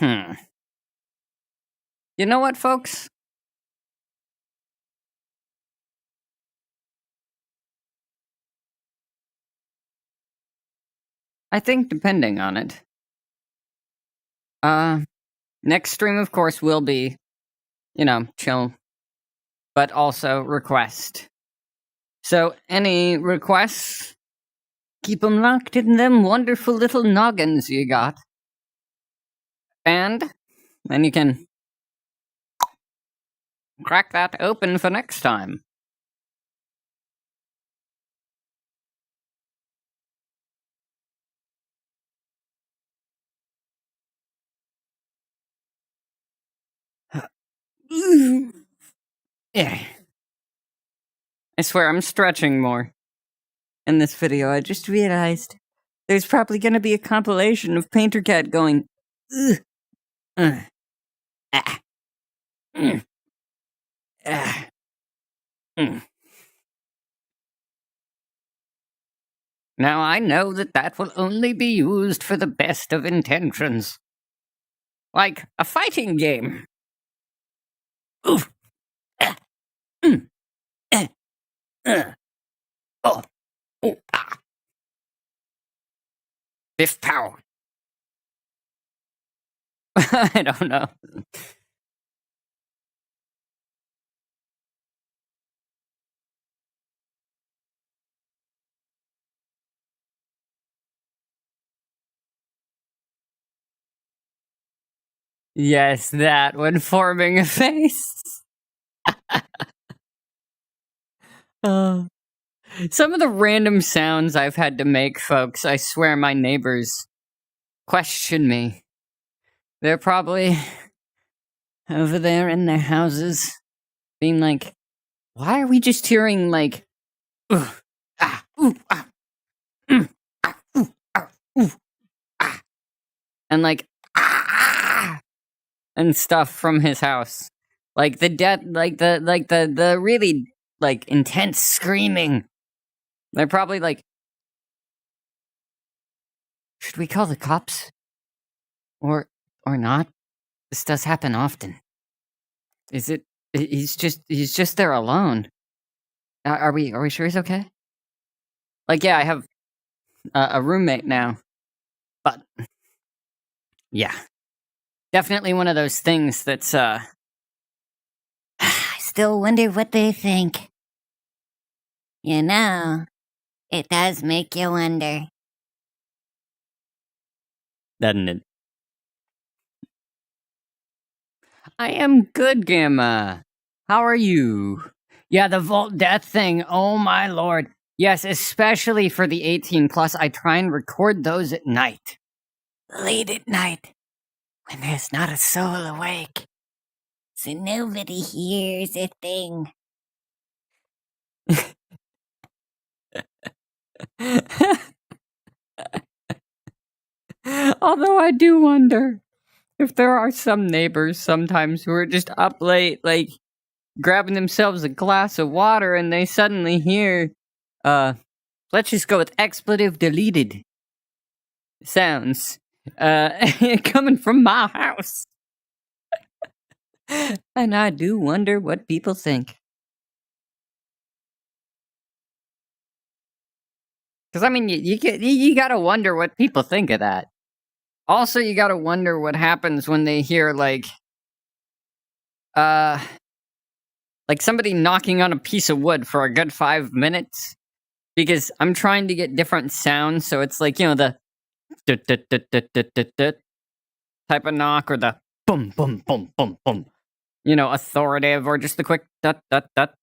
You know what, folks? I think depending on it. Next stream, of course, will be, chill. But also request. So, any requests? Keep them locked in them wonderful little noggins you got. And then you can crack that open for next time. Yeah. I swear I'm stretching more in this video. I just realized there's probably going to be a compilation of Painter Cat going, ugh, ah, ah, Now I know that will only be used for the best of intentions. Like a fighting game. Oof. Oh. Oh. Ah. Biff pow. I don't know. Yes, that when forming a face. Some of the random sounds I've had to make, folks, I swear my neighbors question me. They're probably over there in their houses being like, why are we just hearing like, ah, ooh, ah, ah, ooh, ah, ooh, ah, and like, ah, and stuff from his house. Like the the really like intense screaming. They're probably like, should we call the cops? Or not? This does happen often. Is it? He's just there alone. Are we sure he's okay? Like, yeah, I have a roommate now, but yeah, definitely one of those things that's I still wonder what they think. It does make you wonder. doesn't it? I am good, Gamma. How are you? Yeah, the Vault Death thing. Oh my lord. Yes, especially for the 18 plus. I try and record those at night. Late at night, when there's not a soul awake, so nobody hears a thing. Although I do wonder if there are some neighbors sometimes who are just up late, like grabbing themselves a glass of water, and they suddenly hear, let's just go with expletive deleted sounds, coming from my house. And I do wonder what people think. Because, I mean, you gotta wonder what people think of that. Also, you gotta wonder what happens when they hear, like somebody knocking on a piece of wood for a good 5 minutes. Because I'm trying to get different sounds, so it's like, the type of knock, or the boom, boom, boom, boom, boom. Authoritative, or just the quick dut, dut, dut.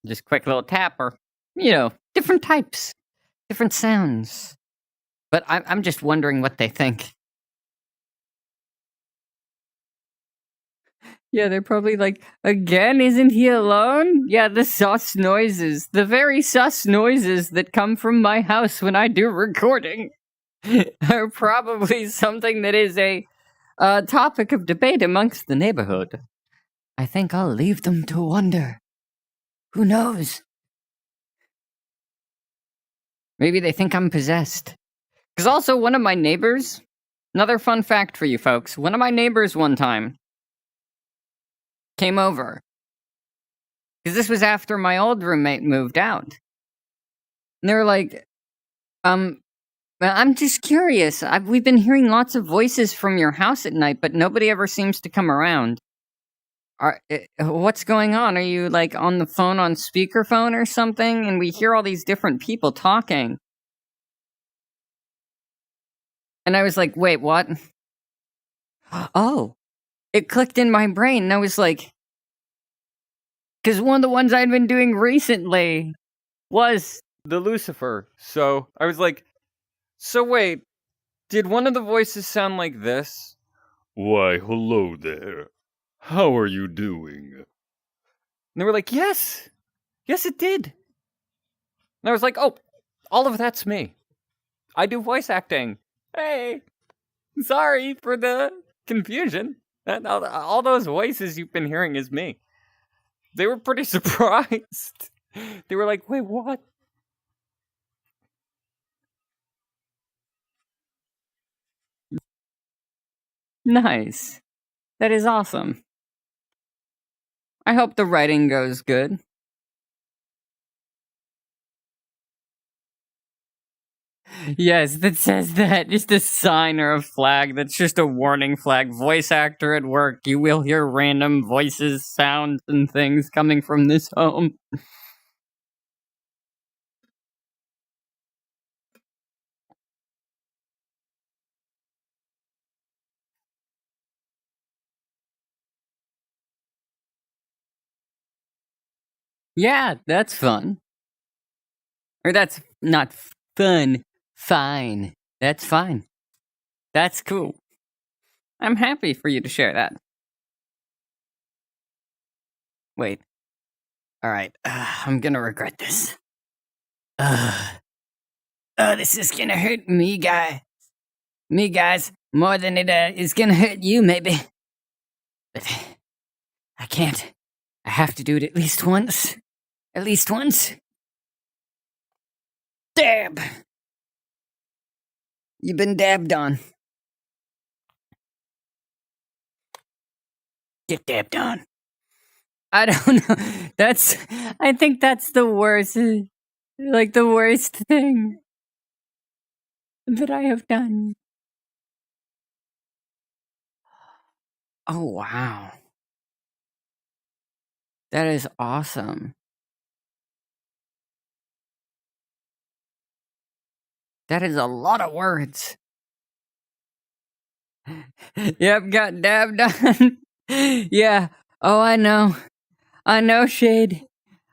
Just quick little tap, or, different types. Different sounds. But I'm just wondering what they think. Yeah, they're probably like, again, isn't he alone? Yeah, the sus noises. The very sus noises that come from my house when I do recording are probably something that is a topic of debate amongst the neighborhood. I think I'll leave them to wonder. Who knows? Maybe they think I'm possessed. Because also, one of my neighbors, another fun fact for you folks, one of my neighbors one time came over. Because this was after my old roommate moved out. And they were like, I'm just curious. We've been hearing lots of voices from your house at night, but nobody ever seems to come around. What's going on? Are you, like, on the phone on speakerphone or something? And we hear all these different people talking. And I was like, wait, what? Oh, it clicked in my brain. And I was like, because one of the ones I'd been doing recently was The Lucifer. So I was like, so wait, did one of the voices sound like this? Why, hello there. How are you doing? And they were like, yes, it did. And I was like, oh, all of that's me. I do voice acting. Hey, sorry for the confusion. All those voices you've been hearing is me. They were pretty surprised. They were like, wait, what? Nice. That is awesome. I hope the writing goes good. Yes, that says that. Just a sign or a flag that's just a warning flag. Voice actor at work. You will hear random voices, sounds, and things coming from this home. Yeah, that's fun. Or that's not fun. Fine. That's fine. That's cool. I'm happy for you to share that. Wait. Alright, I'm gonna regret this. This is gonna hurt me, guys, more than it is gonna hurt you, maybe. But I can't. I have to do it at least once. At least once. Dab! You've been dabbed on. Get dabbed on. I don't know. I think that's the worst, like the worst thing that I have done. Oh, wow. That is awesome. That is a lot of words. Yep, got dabbed on. Yeah. Oh, I know. I know, Shade.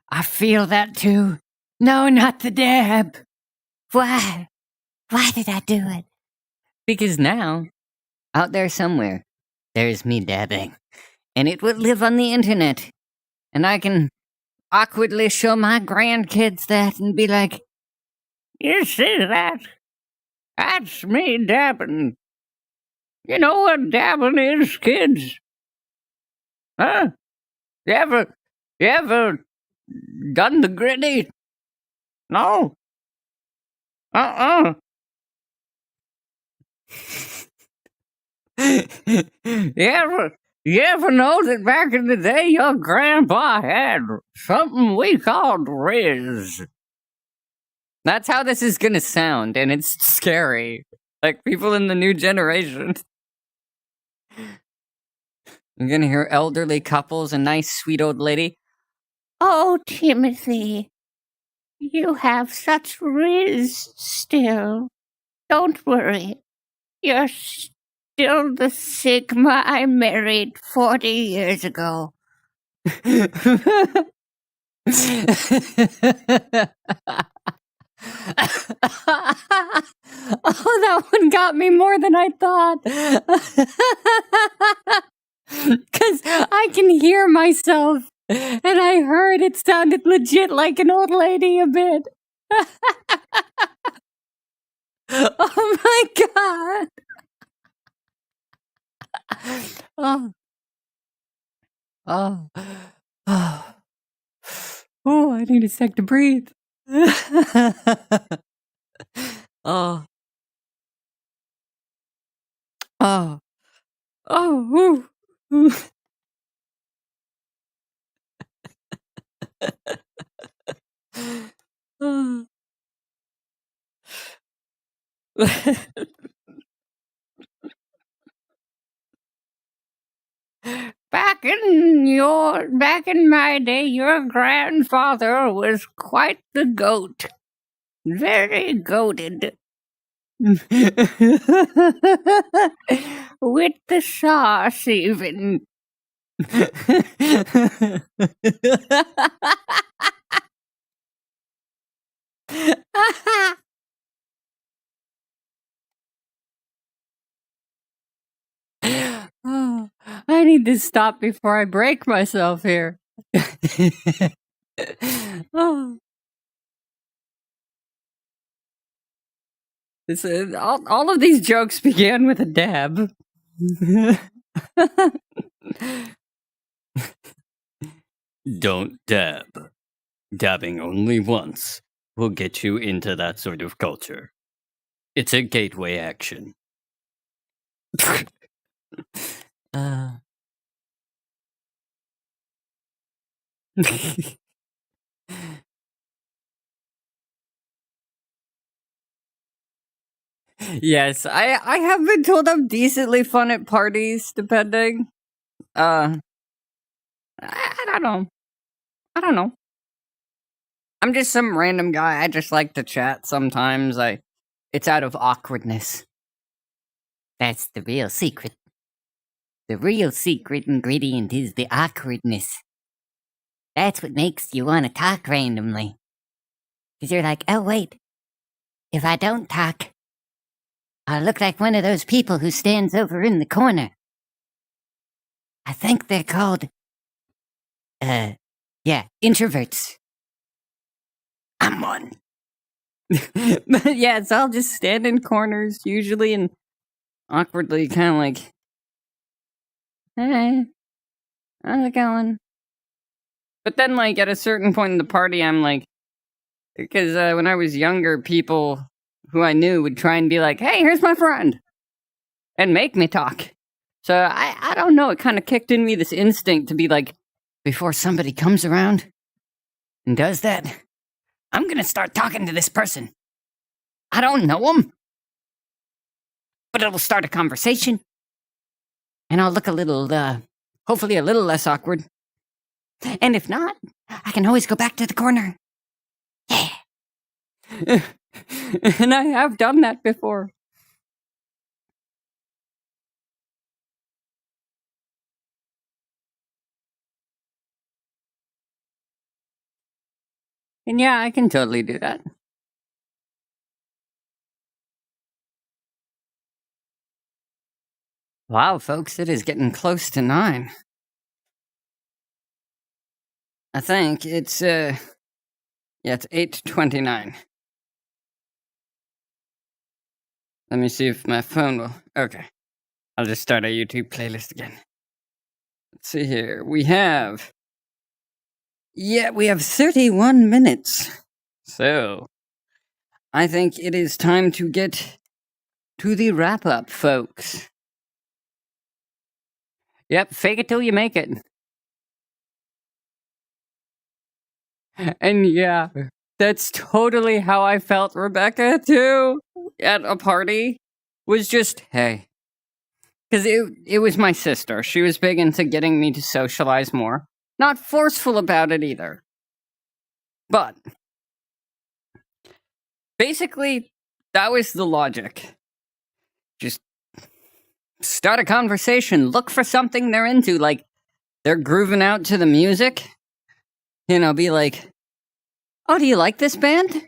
I feel that too. No, not the dab. Why? Why did I do it? Because now, out there somewhere, there's me dabbing. And it will live on the internet. And I can awkwardly show my grandkids that and be like, you see that? That's me dabbing. You know what dabbing is, kids? Huh? You ever done the gritty? No? Uh-uh. You ever know that back in the day your grandpa had something we called Riz? That's how this is gonna sound, and it's scary. Like people in the new generation. You're gonna hear elderly couples, a nice sweet old lady. Oh, Timothy, you have such riz still. Don't worry. You're still the Sigma I married 40 years ago. Oh, that one got me more than I thought. Because I can hear myself, and I heard it sounded legit like an old lady a bit. Oh my god. Oh. Oh. Oh. Oh, I need a sec to breathe. Oh. Oh. Oh. Ooh. Oh. Back in my day, your grandfather was quite the goat. Very goated. With the sauce, even. Oh, I need to stop before I break myself here. Oh. All of these jokes began with a dab. Don't dab. Dabbing only once will get you into that sort of culture. It's a gateway action. uh. Yes, I have been told I'm decently fun at parties, depending. I don't know. I don't know. I'm just some random guy. I just like to chat sometimes. It's out of awkwardness. That's the real secret. The real secret ingredient is the awkwardness. That's what makes you want to talk randomly. Because you're like, oh, wait. If I don't talk, I'll look like one of those people who stands over in the corner. I think they're called, introverts. I'm one. But yeah, so I'll just stand in corners, usually, and awkwardly kind of like, hey, how's it going? But then, like, at a certain point in the party, I'm like, because when I was younger, people who I knew would try and be like, hey, here's my friend, and make me talk. So I don't know, it kind of kicked in me this instinct to be like, before somebody comes around and does that, I'm gonna start talking to this person. I don't know them, but it'll start a conversation. And I'll look a little, hopefully a little less awkward. And if not, I can always go back to the corner. Yeah. And I have done that before. And yeah, I can totally do that. Wow, folks, it is getting close to 9. I think it's, yeah, it's 8:29. Let me see if my phone will... Okay. I'll just start a YouTube playlist again. Let's see here. We have 31 minutes. So, I think it is time to get to the wrap-up, folks. Yep, fake it till you make it. And yeah, that's totally how I felt, Rebecca, too, at a party. Was just, hey. Because it was my sister. She was big into getting me to socialize more. Not forceful about it either. But, basically, that was the logic. Just start a conversation. Look for something they're into. Like, they're grooving out to the music. You know, be like, oh, do you like this band?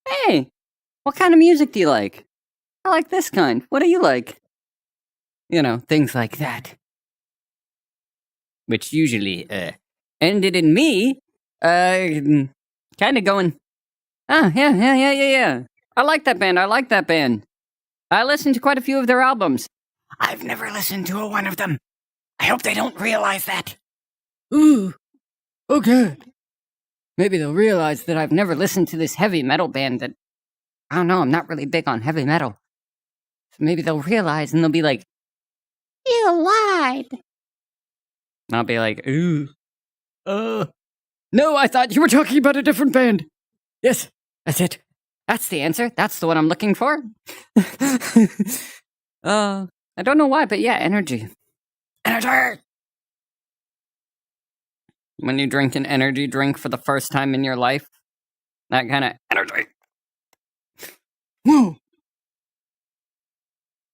Hey, what kind of music do you like? I like this kind. What do you like? You know, things like that. Which usually, ended in me, kind of going, ah, yeah. I like that band. I listened to quite a few of their albums. I've never listened to one of them. I hope they don't realize that. Ooh, okay. Maybe they'll realize that I've never listened to this heavy metal band that, I don't know, I'm not really big on heavy metal. So maybe they'll realize and they'll be like, you lied. And I'll be like, ooh, no, I thought you were talking about a different band. Yes, that's it. That's the answer. That's the one I'm looking for. I don't know why, but yeah, energy. Energy! When you drink an energy drink for the first time in your life, that kind of energy. Whoa!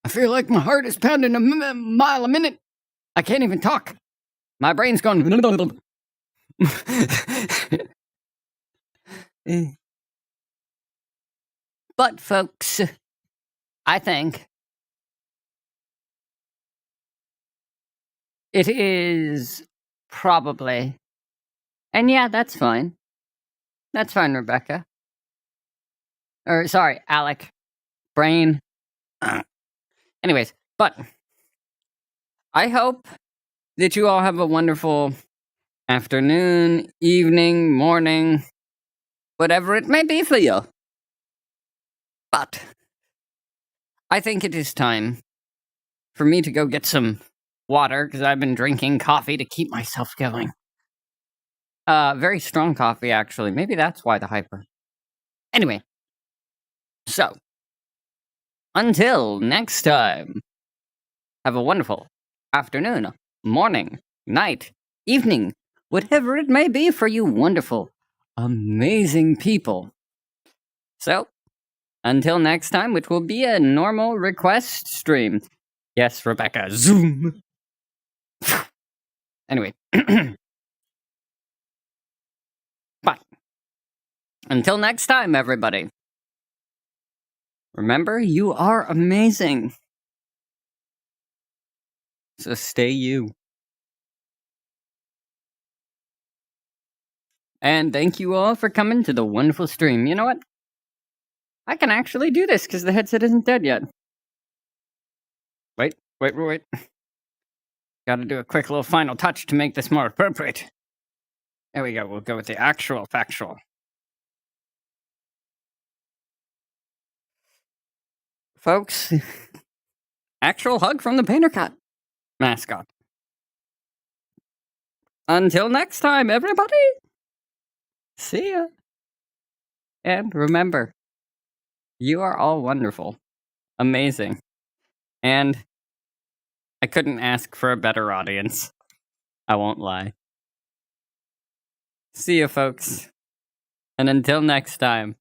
I feel like my heart is pounding a mile a minute. I can't even talk. My brain's going... But, folks, I think it is probably... And yeah, that's fine. That's fine, Rebecca. Or, sorry, Alec. Brain. Anyways, but I hope that you all have a wonderful afternoon, evening, morning, whatever it may be for you. But I think it is time for me to go get some water, because I've been drinking coffee to keep myself going. Very strong coffee, actually. Maybe that's why the hyper. Anyway, so, until next time, have a wonderful afternoon, morning, night, evening, whatever it may be for you wonderful, amazing people. So, until next time, which will be a normal request stream. Yes, Rebecca, zoom! Anyway. But, until next time, everybody. Remember, you are amazing. So stay you. And thank you all for coming to the wonderful stream. You know what? I can actually do this because the headset isn't dead yet. Wait. Gotta do a quick little final touch to make this more appropriate. There we go. We'll go with the actual factual. Folks, actual hug from the Painter Cat mascot. Until next time, everybody. See ya. And remember, you are all wonderful, amazing, and I couldn't ask for a better audience. I won't lie. See ya, folks. And until next time.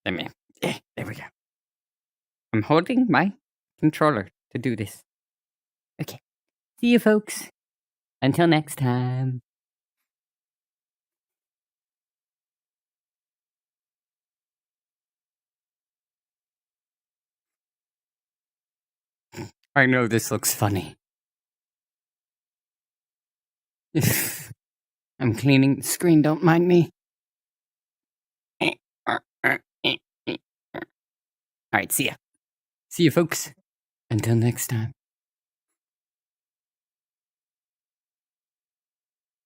There we go. I'm holding my controller to do this. Okay. See you, folks. Until next time. I know this looks funny. I'm cleaning the screen, don't mind me. Alright, see ya. See you, folks. Until next time.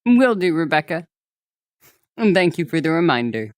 Will do, Rebecca. And thank you for the reminder.